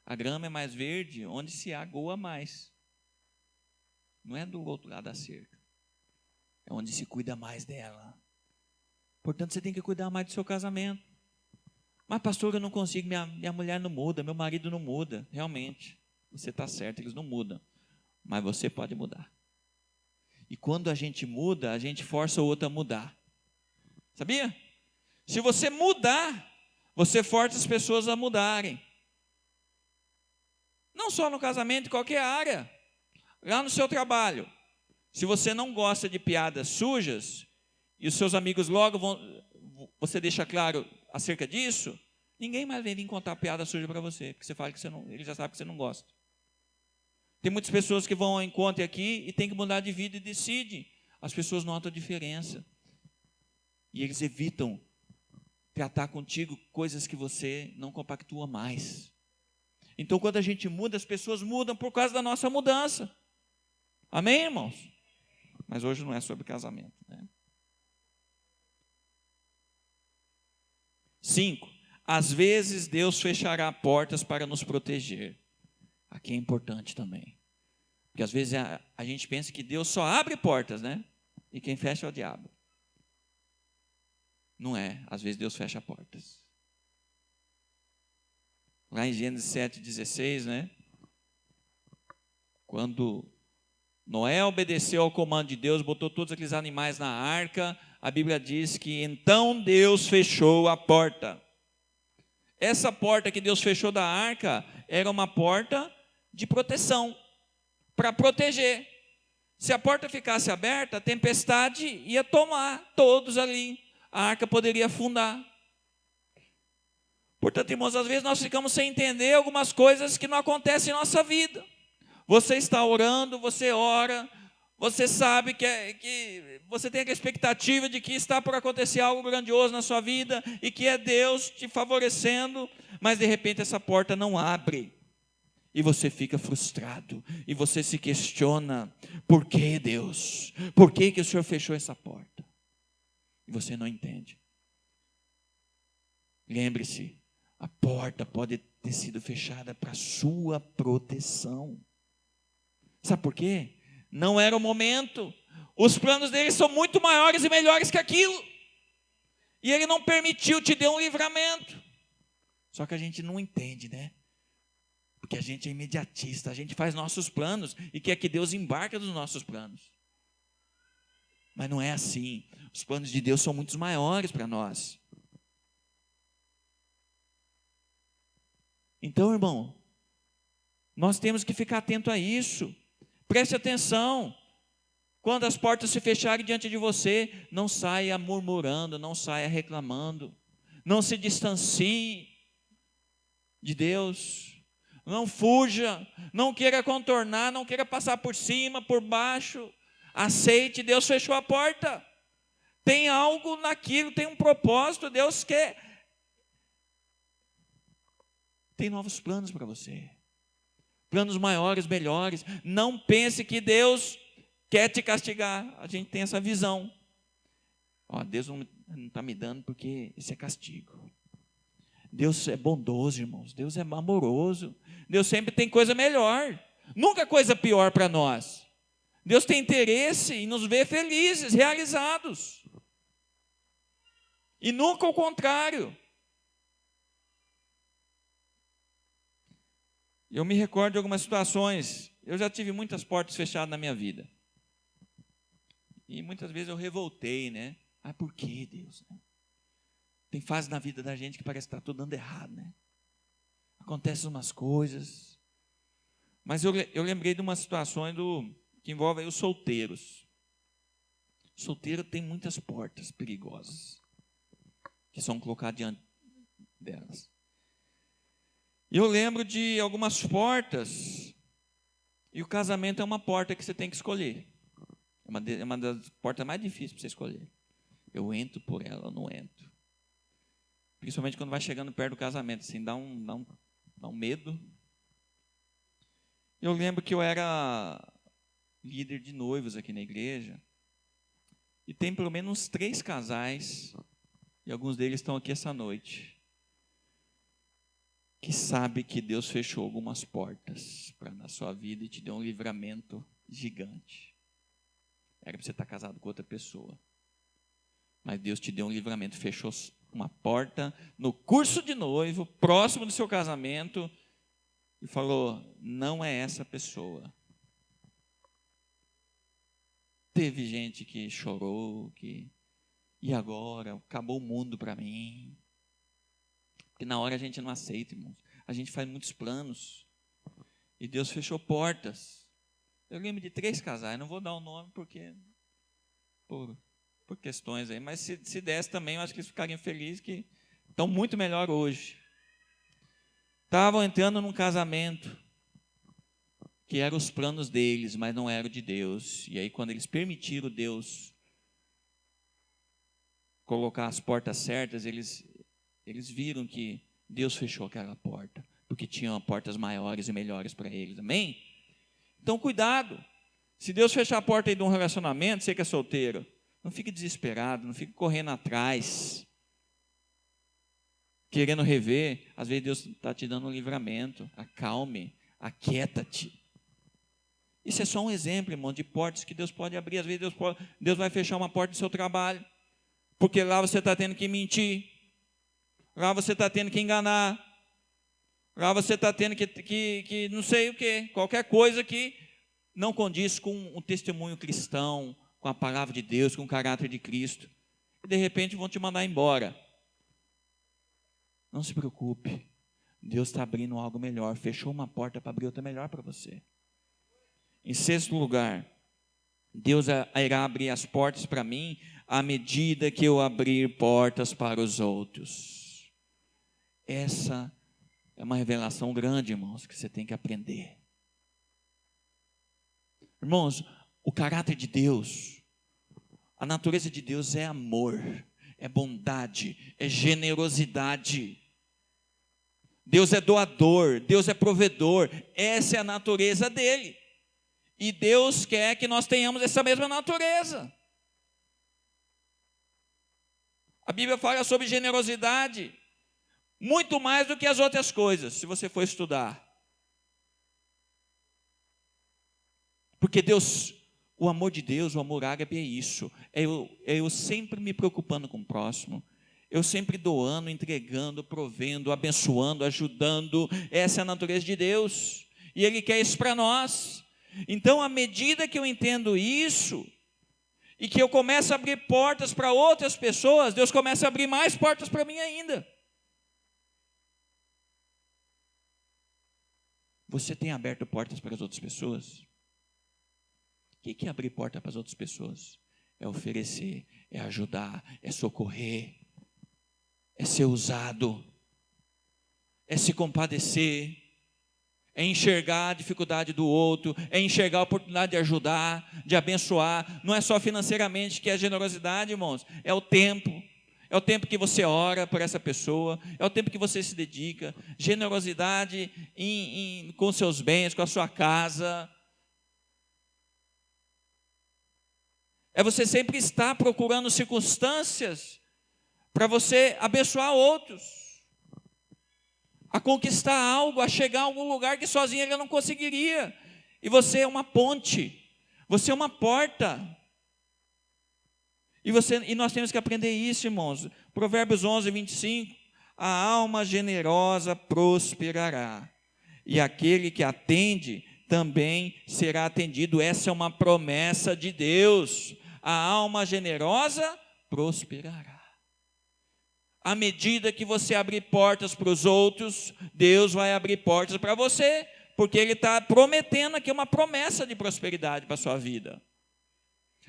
Speaker 1: A grama é mais verde onde se agoa mais. Não é do outro lado da cerca. É onde se cuida mais dela. Portanto, você tem que cuidar mais do seu casamento. Mas pastor, eu não consigo, minha mulher não muda, meu marido não muda. Realmente, você está certo, eles não mudam. Mas você pode mudar. E quando a gente muda, a gente força o outro a mudar. Sabia? Se você mudar, você força as pessoas a mudarem. Não só no casamento, em qualquer área. Lá no seu trabalho. Se você não gosta de piadas sujas, e os seus amigos logo você deixa claro acerca disso, ninguém mais vem vir contar piada suja para você, porque você fala que ele já sabe que você não gosta. Tem muitas pessoas que vão ao encontro aqui e tem que mudar de vida e decidem. As pessoas notam a diferença. E eles evitam tratar contigo coisas que você não compactua mais. Então, quando a gente muda, as pessoas mudam por causa da nossa mudança. Amém, irmãos? Mas hoje não é sobre casamento, né? 5. Às vezes Deus fechará portas para nos proteger. Aqui é importante também. Porque às vezes a gente pensa que Deus só abre portas, né? E quem fecha é o diabo. Não é. Às vezes Deus fecha portas. Lá em Gênesis 7,16, né? Quando Noé obedeceu ao comando de Deus, botou todos aqueles animais na arca, a Bíblia diz que então Deus fechou a porta. Essa porta que Deus fechou da arca era uma porta de proteção, para proteger. Se a porta ficasse aberta, a tempestade ia tomar todos ali. A arca poderia afundar. Portanto, irmãos, às vezes nós ficamos sem entender algumas coisas que não acontecem em nossa vida. Você está orando, você ora, você sabe que você tem a expectativa de que está por acontecer algo grandioso na sua vida e que é Deus te favorecendo, mas de repente essa porta não abre. E você fica frustrado, e você se questiona, por que Deus? Por que o Senhor fechou essa porta? E você não entende. Lembre-se, a porta pode ter sido fechada para sua proteção. Sabe por quê? Não era o momento. Os planos dele são muito maiores e melhores que aquilo. E ele não permitiu, te deu um livramento. Só que a gente não entende, né? Porque a gente é imediatista, a gente faz nossos planos e quer que Deus embarque nos nossos planos. Mas não é assim. Os planos de Deus são muito maiores para nós. Então, irmão, nós temos que ficar atento a isso. Preste atenção. Quando as portas se fecharem diante de você, não saia murmurando, não saia reclamando. Não se distancie de Deus. Não fuja, não queira contornar, não queira passar por cima, por baixo. Aceite, Deus fechou a porta. Tem algo naquilo, tem um propósito, Deus quer. Tem novos planos para você. Planos maiores, melhores. Não pense que Deus quer te castigar. A gente tem essa visão. Deus não está me dando porque isso é castigo. Deus é bondoso, irmãos. Deus é amoroso. Deus sempre tem coisa melhor. Nunca coisa pior para nós. Deus tem interesse em nos ver felizes, realizados. E nunca o contrário. Eu me recordo de algumas situações. Eu já tive muitas portas fechadas na minha vida. E muitas vezes eu revoltei, né? Por que, Deus? Tem fase na vida da gente que parece que está tudo dando errado, né? Acontecem umas coisas. Mas eu lembrei de uma situação que envolve aí os solteiros. Solteiro tem muitas portas perigosas que são colocadas diante delas. E eu lembro de algumas portas, e o casamento é uma porta que você tem que escolher. É uma das portas mais difíceis para você escolher. Eu entro por ela ou não entro. Principalmente quando vai chegando perto do casamento, assim, dá um medo. Eu lembro que eu era líder de noivos aqui na igreja, e tem pelo menos uns 3 casais, e alguns deles estão aqui essa noite, que sabe que Deus fechou algumas portas na sua vida e te deu um livramento gigante. Era para você estar casado com outra pessoa. Mas Deus te deu um livramento, fechou uma porta no curso de noivo, próximo do seu casamento, e falou, não é essa pessoa. Teve gente que chorou, e agora? Acabou o mundo para mim. Porque na hora a gente não aceita, irmãos. A gente faz muitos planos. E Deus fechou portas. Eu lembro de 3 casais, não vou dar o nome porque por questões aí, mas se desse também, eu acho que eles ficariam felizes, que estão muito melhor hoje. Estavam entrando num casamento que eram os planos deles, mas não era o de Deus. E aí, quando eles permitiram Deus colocar as portas certas, eles viram que Deus fechou aquela porta, porque tinham portas maiores e melhores para eles. Amém? Então, cuidado. Se Deus fechar a porta aí de um relacionamento, você que é solteiro, não fique desesperado, não fique correndo atrás, querendo rever. Às vezes Deus está te dando um livramento. Acalme, aquieta-te. Isso é só um exemplo, irmão, de portas que Deus pode abrir. Às vezes Deus vai fechar uma porta do seu trabalho, porque lá você está tendo que mentir, lá você está tendo que enganar, lá você está tendo que não sei o quê, qualquer coisa que não condiz com um testemunho cristão, com a palavra de Deus, com o caráter de Cristo. E de repente vão te mandar embora. Não se preocupe, Deus está abrindo algo melhor, fechou uma porta para abrir outra melhor para você. Em 6º lugar, Deus irá abrir as portas para mim à medida que eu abrir portas para os outros. Essa é uma revelação grande, irmãos, que você tem que aprender. Irmãos, o caráter de Deus, a natureza de Deus é amor, é bondade, é generosidade. Deus é doador, Deus é provedor, essa é a natureza dele. E Deus quer que nós tenhamos essa mesma natureza. A Bíblia fala sobre generosidade, muito mais do que as outras coisas, se você for estudar. Porque Deus, o amor de Deus, o amor ágape é isso. É eu sempre me preocupando com o próximo. Eu sempre doando, entregando, provendo, abençoando, ajudando. Essa é a natureza de Deus. E Ele quer isso para nós. Então, à medida que eu entendo isso, e que eu começo a abrir portas para outras pessoas, Deus começa a abrir mais portas para mim ainda. Você tem aberto portas para as outras pessoas? O que é abrir porta para as outras pessoas? É oferecer, é ajudar, é socorrer, é ser usado, é se compadecer, é enxergar a dificuldade do outro, é enxergar a oportunidade de ajudar, de abençoar. Não é só financeiramente que é generosidade, irmãos, é o tempo. É o tempo que você ora por essa pessoa, é o tempo que você se dedica. Generosidade com seus bens, com a sua casa. É você sempre estar procurando circunstâncias para você abençoar outros, a conquistar algo, a chegar a algum lugar que sozinho ele não conseguiria. E você é uma ponte, você é uma porta. E nós temos que aprender isso, irmãos. Provérbios 11, 25. A alma generosa prosperará, e aquele que atende também será atendido. Essa é uma promessa de Deus. A alma generosa prosperará. À medida que você abrir portas para os outros, Deus vai abrir portas para você, porque Ele está prometendo aqui uma promessa de prosperidade para a sua vida.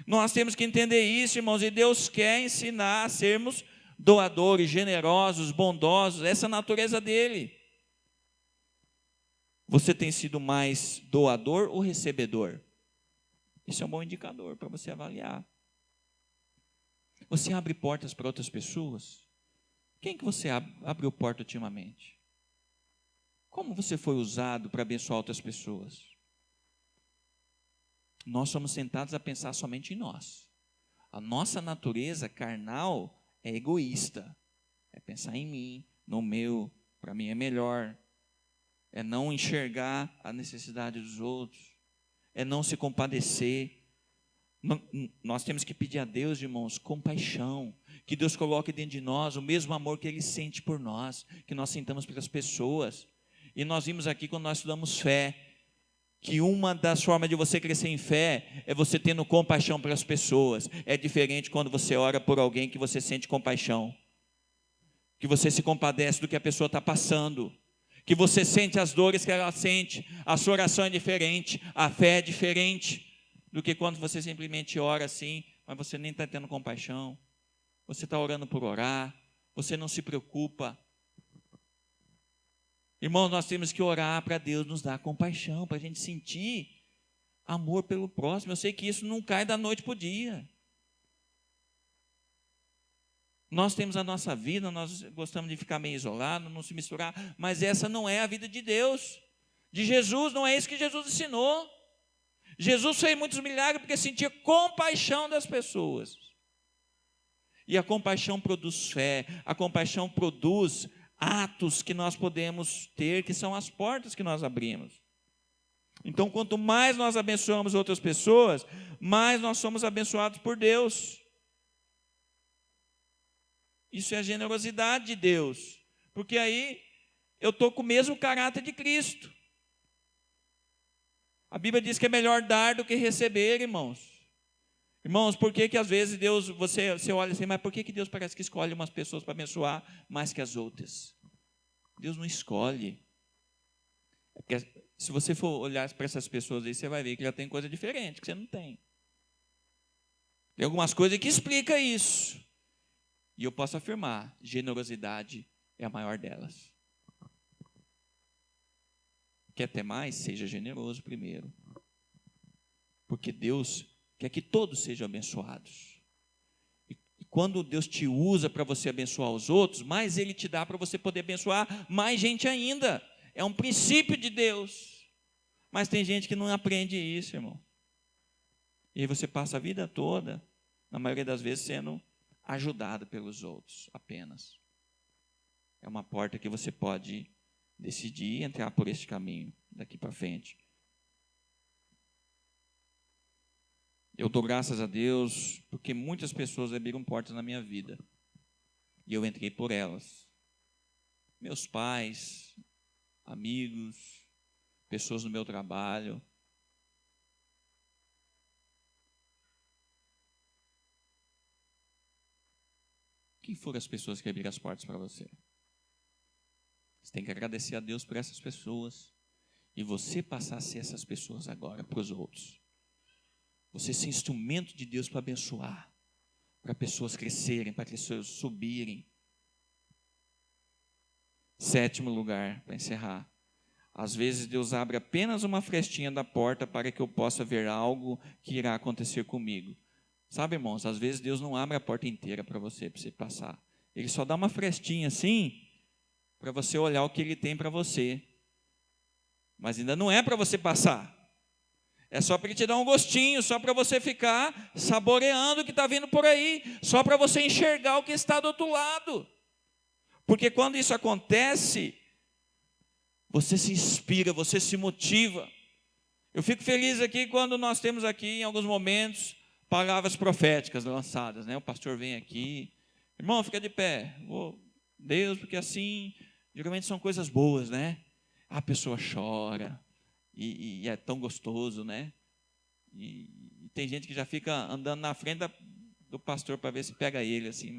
Speaker 1: Nós temos que entender isso, irmãos, e Deus quer ensinar a sermos doadores, generosos, bondosos, essa é a natureza dEle. Você tem sido mais doador ou recebedor? Isso é um bom indicador para você avaliar. Você abre portas para outras pessoas? Quem que você abriu porta ultimamente? Como você foi usado para abençoar outras pessoas? Nós somos tentados a pensar somente em nós. A nossa natureza carnal é egoísta. É pensar em mim, no meu, para mim é melhor. É não enxergar a necessidade dos outros. É não se compadecer. Nós temos que pedir a Deus, irmãos, compaixão. Que Deus coloque dentro de nós o mesmo amor que Ele sente por nós, que nós sentamos pelas pessoas. E nós vimos aqui, quando nós estudamos fé, que uma das formas de você crescer em fé é você tendo compaixão pelas pessoas. É diferente quando você ora por alguém que você sente compaixão, que você se compadece do que a pessoa está passando, que você sente as dores que ela sente, a sua oração é diferente, a fé é diferente do que quando você simplesmente ora assim, mas você nem está tendo compaixão, você está orando por orar, você não se preocupa. Irmãos, nós temos que orar para Deus nos dar compaixão, para a gente sentir amor pelo próximo. Eu sei que isso não cai da noite para o dia. Nós temos a nossa vida, nós gostamos de ficar meio isolado, não se misturar, mas essa não é a vida de Deus, de Jesus, não é isso que Jesus ensinou. Jesus fez muitos milagres porque sentia compaixão das pessoas. E a compaixão produz fé, a compaixão produz atos que nós podemos ter, que são as portas que nós abrimos. Então, quanto mais nós abençoamos outras pessoas, mais nós somos abençoados por Deus. Isso é a generosidade de Deus, porque aí eu estou com o mesmo caráter de Cristo. A Bíblia diz que é melhor dar do que receber, irmãos. Irmãos, por que às vezes Deus, você olha assim, mas por que Deus parece que escolhe umas pessoas para abençoar mais que as outras? Deus não escolhe. É porque se você for olhar para essas pessoas aí, você vai ver que já tem coisa diferente que você não tem. Tem algumas coisas que explicam isso. E eu posso afirmar, generosidade é a maior delas. Quer ter mais? Seja generoso primeiro. Porque Deus quer que todos sejam abençoados. E quando Deus te usa para você abençoar os outros, mais Ele te dá para você poder abençoar mais gente ainda. É um princípio de Deus. Mas tem gente que não aprende isso, irmão. E aí você passa a vida toda, na maioria das vezes, sendo ajudado pelos outros apenas. É uma porta que você pode decidir entrar por esse caminho daqui para frente. Eu dou graças a Deus porque muitas pessoas abriram portas na minha vida e eu entrei por elas. Meus pais, amigos, pessoas no meu trabalho. Quem foram as pessoas que abriram as portas para você? Você tem que agradecer a Deus por essas pessoas e você passar a ser essas pessoas agora para os outros. Você ser instrumento de Deus para abençoar, para pessoas crescerem, para pessoas subirem. 7º lugar, para encerrar. Às vezes Deus abre apenas uma frestinha da porta para que eu possa ver algo que irá acontecer comigo. Sabe, irmãos, às vezes Deus não abre a porta inteira para você passar. Ele só dá uma frestinha assim, para você olhar o que Ele tem para você. Mas ainda não é para você passar. É só para Ele te dar um gostinho, só para você ficar saboreando o que está vindo por aí, só para você enxergar o que está do outro lado. Porque quando isso acontece, você se inspira, você se motiva. Eu fico feliz aqui quando nós temos aqui, em alguns momentos, palavras proféticas lançadas, né? O pastor vem aqui, irmão, fica de pé, Deus, porque assim, geralmente são coisas boas, né? A pessoa chora, e é tão gostoso, né? E tem gente que já fica andando na frente do pastor para ver se pega ele, assim,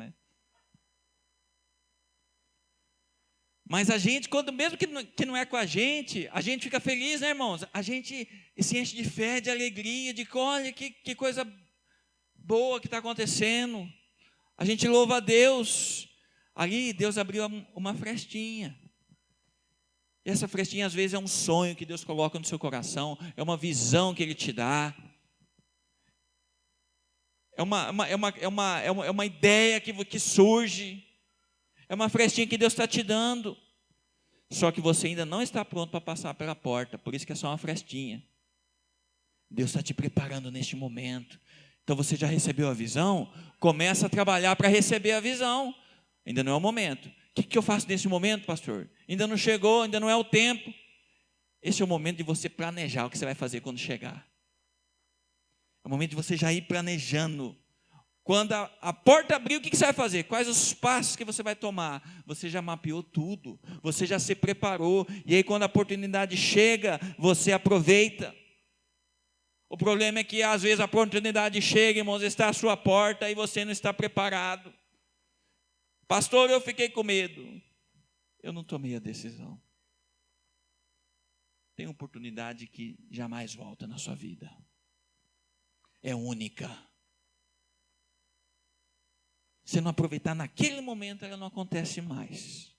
Speaker 1: mas a gente, quando mesmo que não é com a gente fica feliz, né, irmãos? A gente se enche de fé, de alegria, de olha que coisa boa que está acontecendo. A gente louva a Deus. Ali Deus abriu uma frestinha. E essa frestinha às vezes é um sonho que Deus coloca no seu coração, é uma visão que Ele te dá. É uma ideia que surge. É uma frestinha que Deus está te dando. Só que você ainda não está pronto para passar pela porta. Por isso que é só uma frestinha. Deus está te preparando neste momento. Então você já recebeu a visão? Começa a trabalhar para receber a visão. Ainda não é o momento. O que eu faço nesse momento, pastor? Ainda não chegou, ainda não é o tempo. Esse é o momento de você planejar o que você vai fazer quando chegar. É o momento de você já ir planejando. Quando a porta abrir, o que você vai fazer? Quais os passos que você vai tomar? Você já mapeou tudo, você já se preparou, e aí quando a oportunidade chega, você aproveita. O problema é que às vezes a oportunidade chega, irmãos, está à sua porta e você não está preparado. Pastor, eu fiquei com medo. Eu não tomei a decisão. tem oportunidade que jamais volta na sua vida. É única. Se não aproveitar naquele momento, ela não acontece mais.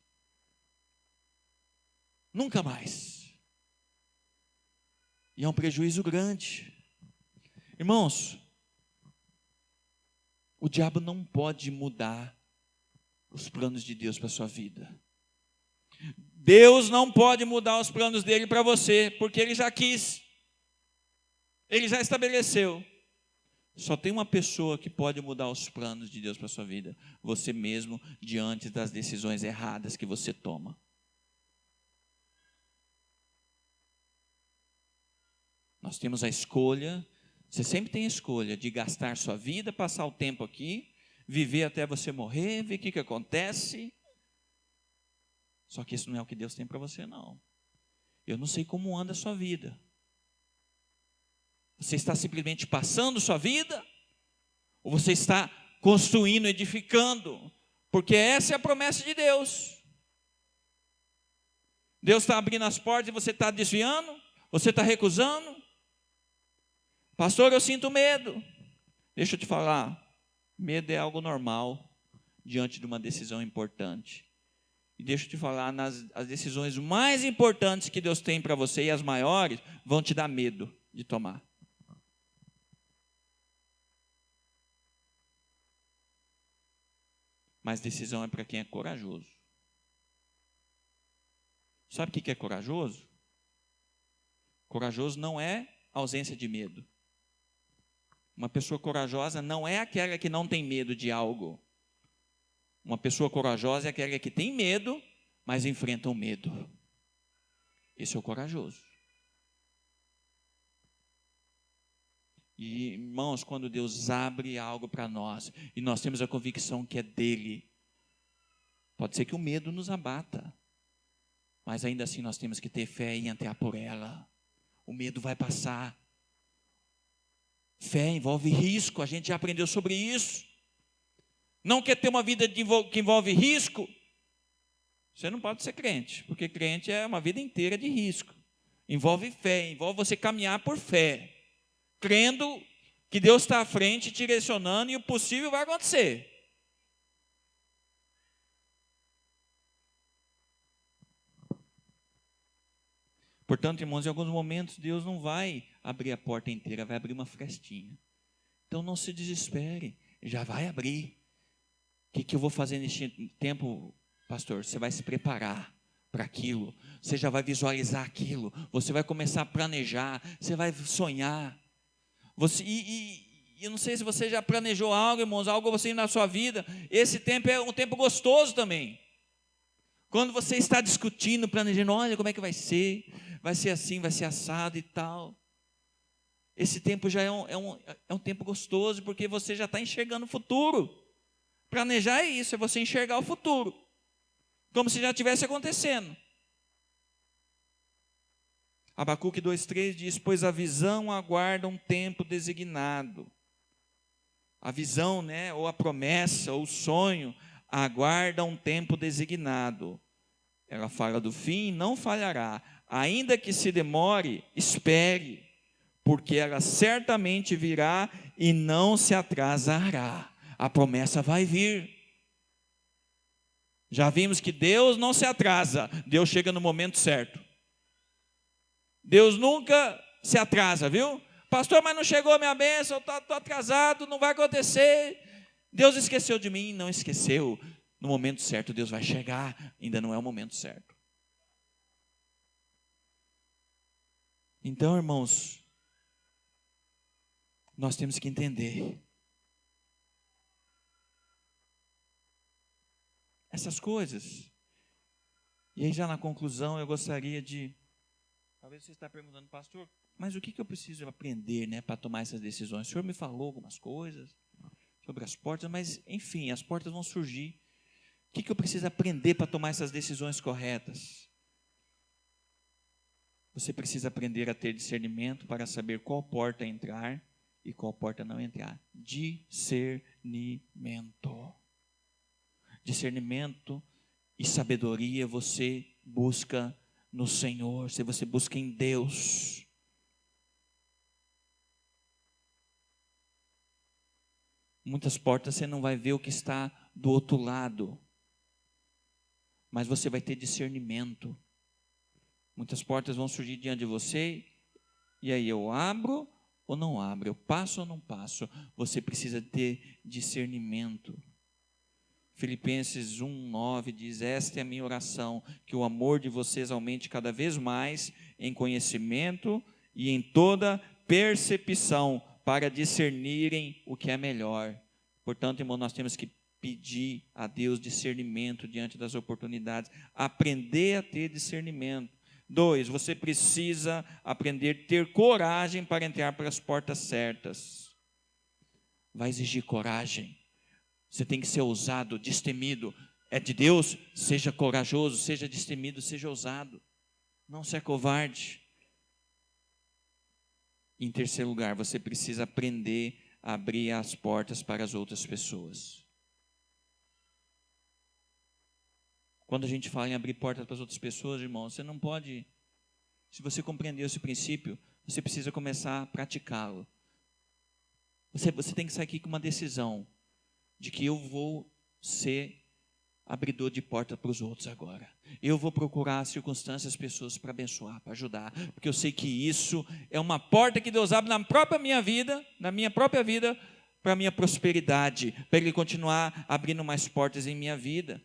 Speaker 1: Nunca mais. E é um prejuízo grande. Irmãos, o diabo não pode mudar os planos de Deus para a sua vida. Deus não pode mudar os planos dele para você, porque ele já quis. Ele já estabeleceu. Só tem uma pessoa que pode mudar os planos de Deus para a sua vida. Você mesmo, diante das decisões erradas que você toma. Nós temos a escolha, você sempre tem a escolha de gastar sua vida, passar o tempo aqui, viver até você morrer, ver o que acontece. Só que isso não é o que Deus tem para você, não. Eu não sei como anda a sua vida. Você está simplesmente passando sua vida? Ou você está construindo, edificando? Porque essa é a promessa de Deus. Deus está abrindo as portas e você está desviando? Você está recusando? Pastor, eu sinto medo. Deixa eu te falar. Medo é algo normal diante de uma decisão importante. E deixa eu te falar, as decisões mais importantes que Deus tem para você e as maiores vão te dar medo de tomar. Mas decisão é para quem é corajoso. Sabe o que é corajoso? Corajoso não é ausência de medo. Uma pessoa corajosa não é aquela que não tem medo de algo. Uma pessoa corajosa é aquela que tem medo, mas enfrenta o medo. Esse é o corajoso. E, irmãos, quando Deus abre algo para nós, e nós temos a convicção que é dele, pode ser que o medo nos abata, mas ainda assim nós temos que ter fé e entrar por ela. O medo vai passar. Fé envolve risco, a gente já aprendeu sobre isso. Não quer ter uma vida que envolve risco? Você não pode ser crente, porque crente é uma vida inteira de risco. Envolve fé, envolve você caminhar por fé, crendo que Deus está à frente, te direcionando e o possível vai acontecer. Portanto, irmãos, em alguns momentos Deus não vai abrir a porta inteira, vai abrir uma frestinha. Então não se desespere, já vai abrir. O que eu vou fazer neste tempo, pastor? Você vai se preparar para aquilo, você já vai visualizar aquilo, você vai começar a planejar, você vai sonhar. Eu não sei se você já planejou algo, irmãos, algo assim na sua vida. Esse tempo é um tempo gostoso também. Quando você está discutindo, planejando, olha como é que vai ser assim, vai ser assado e tal. Esse tempo já é um tempo gostoso, porque você já está enxergando o futuro. Planejar é isso, é você enxergar o futuro, como se já estivesse acontecendo. Abacuque 2,3 diz, pois a visão aguarda um tempo designado. A visão, né, ou a promessa, ou o sonho, aguarda um tempo designado. Ela fala do fim, não falhará. Ainda que se demore, espere, porque ela certamente virá e não se atrasará. A promessa vai vir. Já vimos que Deus não se atrasa, Deus chega no momento certo. Deus nunca se atrasa, viu? Pastor, mas não chegou a minha bênção, estou atrasado, não vai acontecer. Deus esqueceu de mim, não esqueceu. No momento certo Deus vai chegar, ainda não é o momento certo. Então, irmãos, nós temos que entender essas coisas. E aí já na conclusão eu gostaria de, talvez você está perguntando, pastor, mas o que eu preciso aprender, né, para tomar essas decisões? O senhor me falou algumas coisas sobre as portas, mas enfim, as portas vão surgir. O que eu preciso aprender para tomar essas decisões corretas? Você precisa aprender a ter discernimento para saber qual porta entrar e qual porta não entrar. Discernimento. Discernimento e sabedoria você busca no Senhor, se você busca em Deus. Muitas portas você não vai ver o que está do outro lado, mas você vai ter discernimento. Muitas portas vão surgir diante de você, e aí eu abro ou não abro, eu passo ou não passo. Você precisa ter discernimento. Filipenses 1:9 diz: esta é a minha oração, que o amor de vocês aumente cada vez mais em conhecimento e em toda percepção, para discernirem o que é melhor. Portanto, irmão, nós temos que pedir a Deus discernimento diante das oportunidades, aprender a ter discernimento. 2, você precisa aprender a ter coragem para entrar pelas portas certas. Vai exigir coragem. Você tem que ser ousado, destemido. É de Deus? Seja corajoso, seja destemido, seja ousado. Não seja covarde. Em terceiro lugar, você precisa aprender a abrir as portas para as outras pessoas. Quando a gente fala em abrir portas para as outras pessoas, irmão, você não pode... Se você compreendeu esse princípio, você precisa começar a praticá-lo. Você tem que sair aqui com uma decisão de que eu vou ser abridor de porta para os outros agora. Eu vou procurar as circunstâncias, as pessoas para abençoar, para ajudar, porque eu sei que isso é uma porta que Deus abre na minha própria vida, para a minha prosperidade, para Ele continuar abrindo mais portas em minha vida.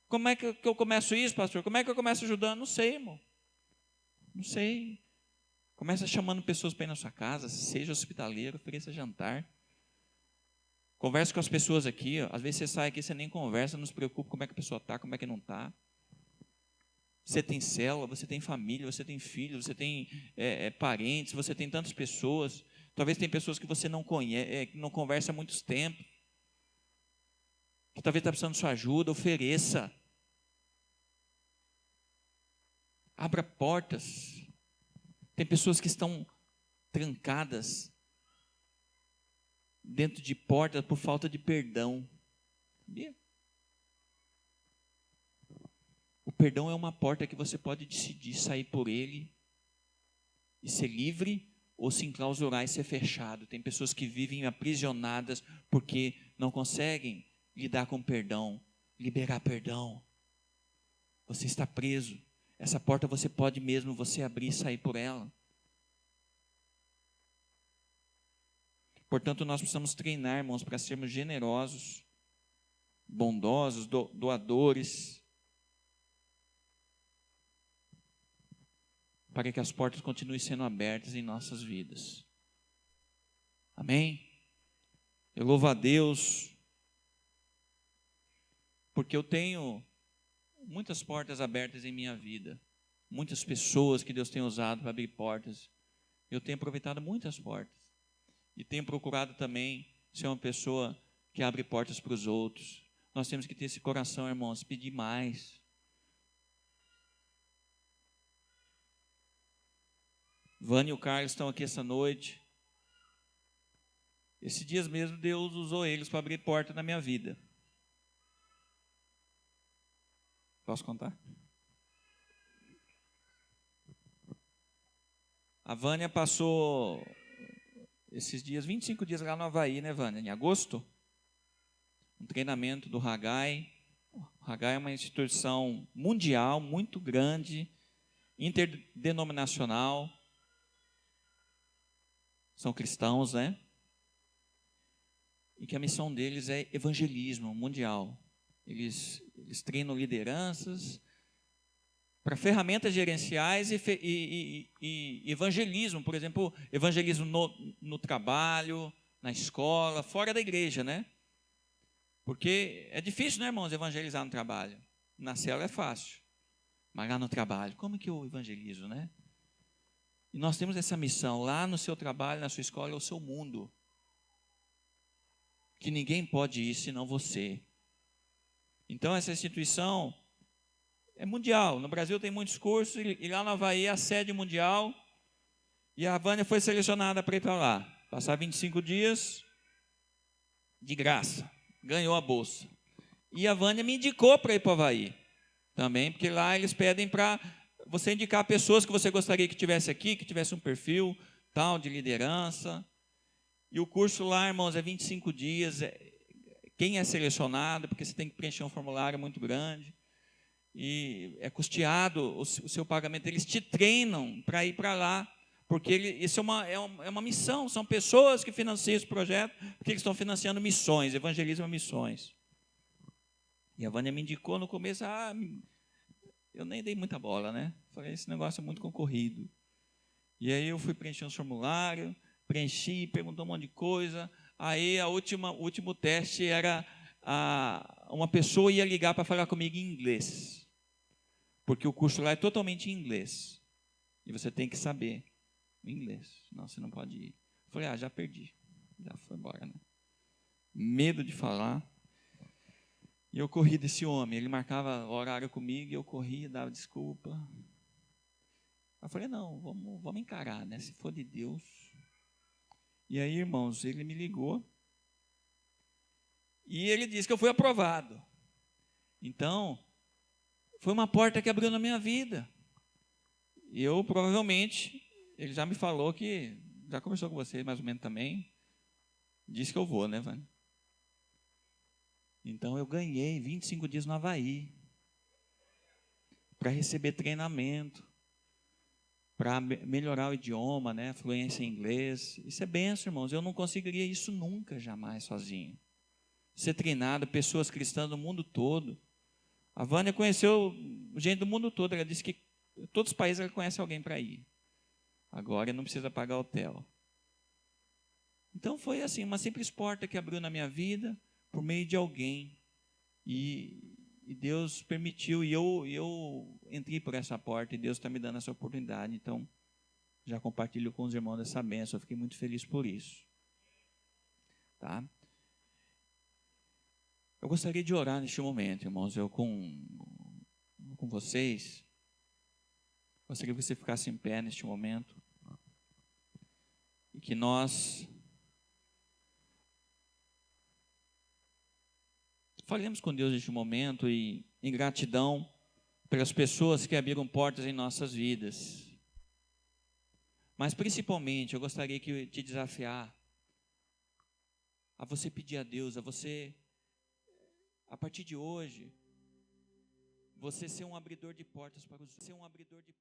Speaker 1: Como é que eu começo isso, pastor? Como é que eu começo ajudando? Não sei, irmão. Não sei. Começa chamando pessoas para ir na sua casa, seja hospitaleiro, ofereça jantar. Converse com as pessoas aqui, ó. Às vezes você sai aqui, você nem conversa, não se preocupa como é que a pessoa está, como é que não está. Você tem célula, você tem família, você tem filhos, você tem parentes, você tem tantas pessoas. Talvez tem pessoas que você não conhece, que não conversa há muito tempo. Que talvez está precisando de sua ajuda, ofereça. Abra portas. Tem pessoas que estão trancadas dentro de portas por falta de perdão. Sabia? O perdão é uma porta que você pode decidir sair por ele e ser livre, ou se enclausurar e ser fechado. Tem pessoas que vivem aprisionadas porque não conseguem lidar com perdão, liberar perdão. Você está preso. Essa porta você pode mesmo você abrir e sair por ela. Portanto, nós precisamos treinar, irmãos, para sermos generosos, bondosos, doadores, para que as portas continuem sendo abertas em nossas vidas. Amém? Eu louvo a Deus, porque eu tenho muitas portas abertas em minha vida, muitas pessoas que Deus tem usado para abrir portas. Eu tenho aproveitado muitas portas. E tenho procurado também ser uma pessoa que abre portas para os outros. Nós temos que ter esse coração, irmãos, pedir mais. Vânia e o Carlos estão aqui essa noite. Esses dias mesmo Deus usou eles para abrir porta na minha vida. Posso contar? A Vânia passou esses dias, 25 dias lá no Havaí, né, Vânia? Em agosto, um treinamento do Haggai. O Haggai é uma instituição mundial, muito grande, interdenominacional. São cristãos, né? E que a missão deles é evangelismo mundial. Eles treinam lideranças para ferramentas gerenciais e evangelismo, por exemplo, evangelismo no trabalho, na escola, fora da igreja, né? Porque é difícil, né, irmãos, evangelizar no trabalho. Na célula é fácil, mas lá no trabalho, como que eu evangelizo, né? E nós temos essa missão, lá no seu trabalho, na sua escola, é o seu mundo. Que ninguém pode ir senão você. Então, essa instituição é mundial. No Brasil tem muitos cursos, e lá no Havaí é a sede mundial. E a Vânia foi selecionada para ir para lá. Passar 25 dias de graça. Ganhou a bolsa. E a Vânia me indicou para ir para o Havaí. também, porque lá eles pedem para você indicar pessoas que você gostaria que tivesse aqui, que tivesse um perfil tal de liderança. E o curso lá, irmãos, é 25 dias. Quem é selecionado, porque você tem que preencher um formulário muito grande, e é custeado o seu pagamento. Eles te treinam para ir para lá, porque isso é uma missão, são pessoas que financiam esse projeto, porque eles estão financiando missões, evangelismo a missões. E a Vânia me indicou no começo, eu nem dei muita bola, né? Falei, esse negócio é muito concorrido. E aí eu fui preencher um formulário, preenchi, perguntou um monte de coisa. Aí o último teste era uma pessoa ia ligar para falar comigo em inglês, porque o curso lá é totalmente em inglês e você tem que saber o inglês, senão você não pode ir. Falei, já perdi, já foi embora, né? Medo de falar. E eu corri desse homem, ele marcava horário comigo e eu corria, dava desculpa. Eu falei, não, vamos encarar, né? Se for de Deus. E aí, irmãos, ele me ligou e ele disse que eu fui aprovado. Então, foi uma porta que abriu na minha vida. E eu, provavelmente, ele já me falou que, já conversou com vocês mais ou menos também, disse que eu vou, né, Vânia? Então, eu ganhei 25 dias no Havaí para receber treinamento, para melhorar o idioma, né, fluência em inglês. Isso é benção, irmãos. Eu não conseguiria isso nunca, jamais, sozinho. Ser treinado, pessoas cristãs do mundo todo. A Vânia conheceu gente do mundo todo. Ela disse que em todos os países ela conhece alguém para ir. Agora não precisa pagar hotel. Então foi assim, uma simples porta que abriu na minha vida por meio de alguém. E Deus permitiu, e eu entrei por essa porta, e Deus está me dando essa oportunidade. Então, já compartilho com os irmãos dessa bênção. Eu fiquei muito feliz por isso. Tá? Eu gostaria de orar neste momento, irmãos. Eu com vocês. Gostaria que você ficasse em pé neste momento. E que nós falemos com Deus neste momento e em gratidão pelas pessoas que abriram portas em nossas vidas. Mas principalmente eu gostaria de te desafiar a você pedir a Deus, a você, a partir de hoje, você ser um abridor de portas para os outros.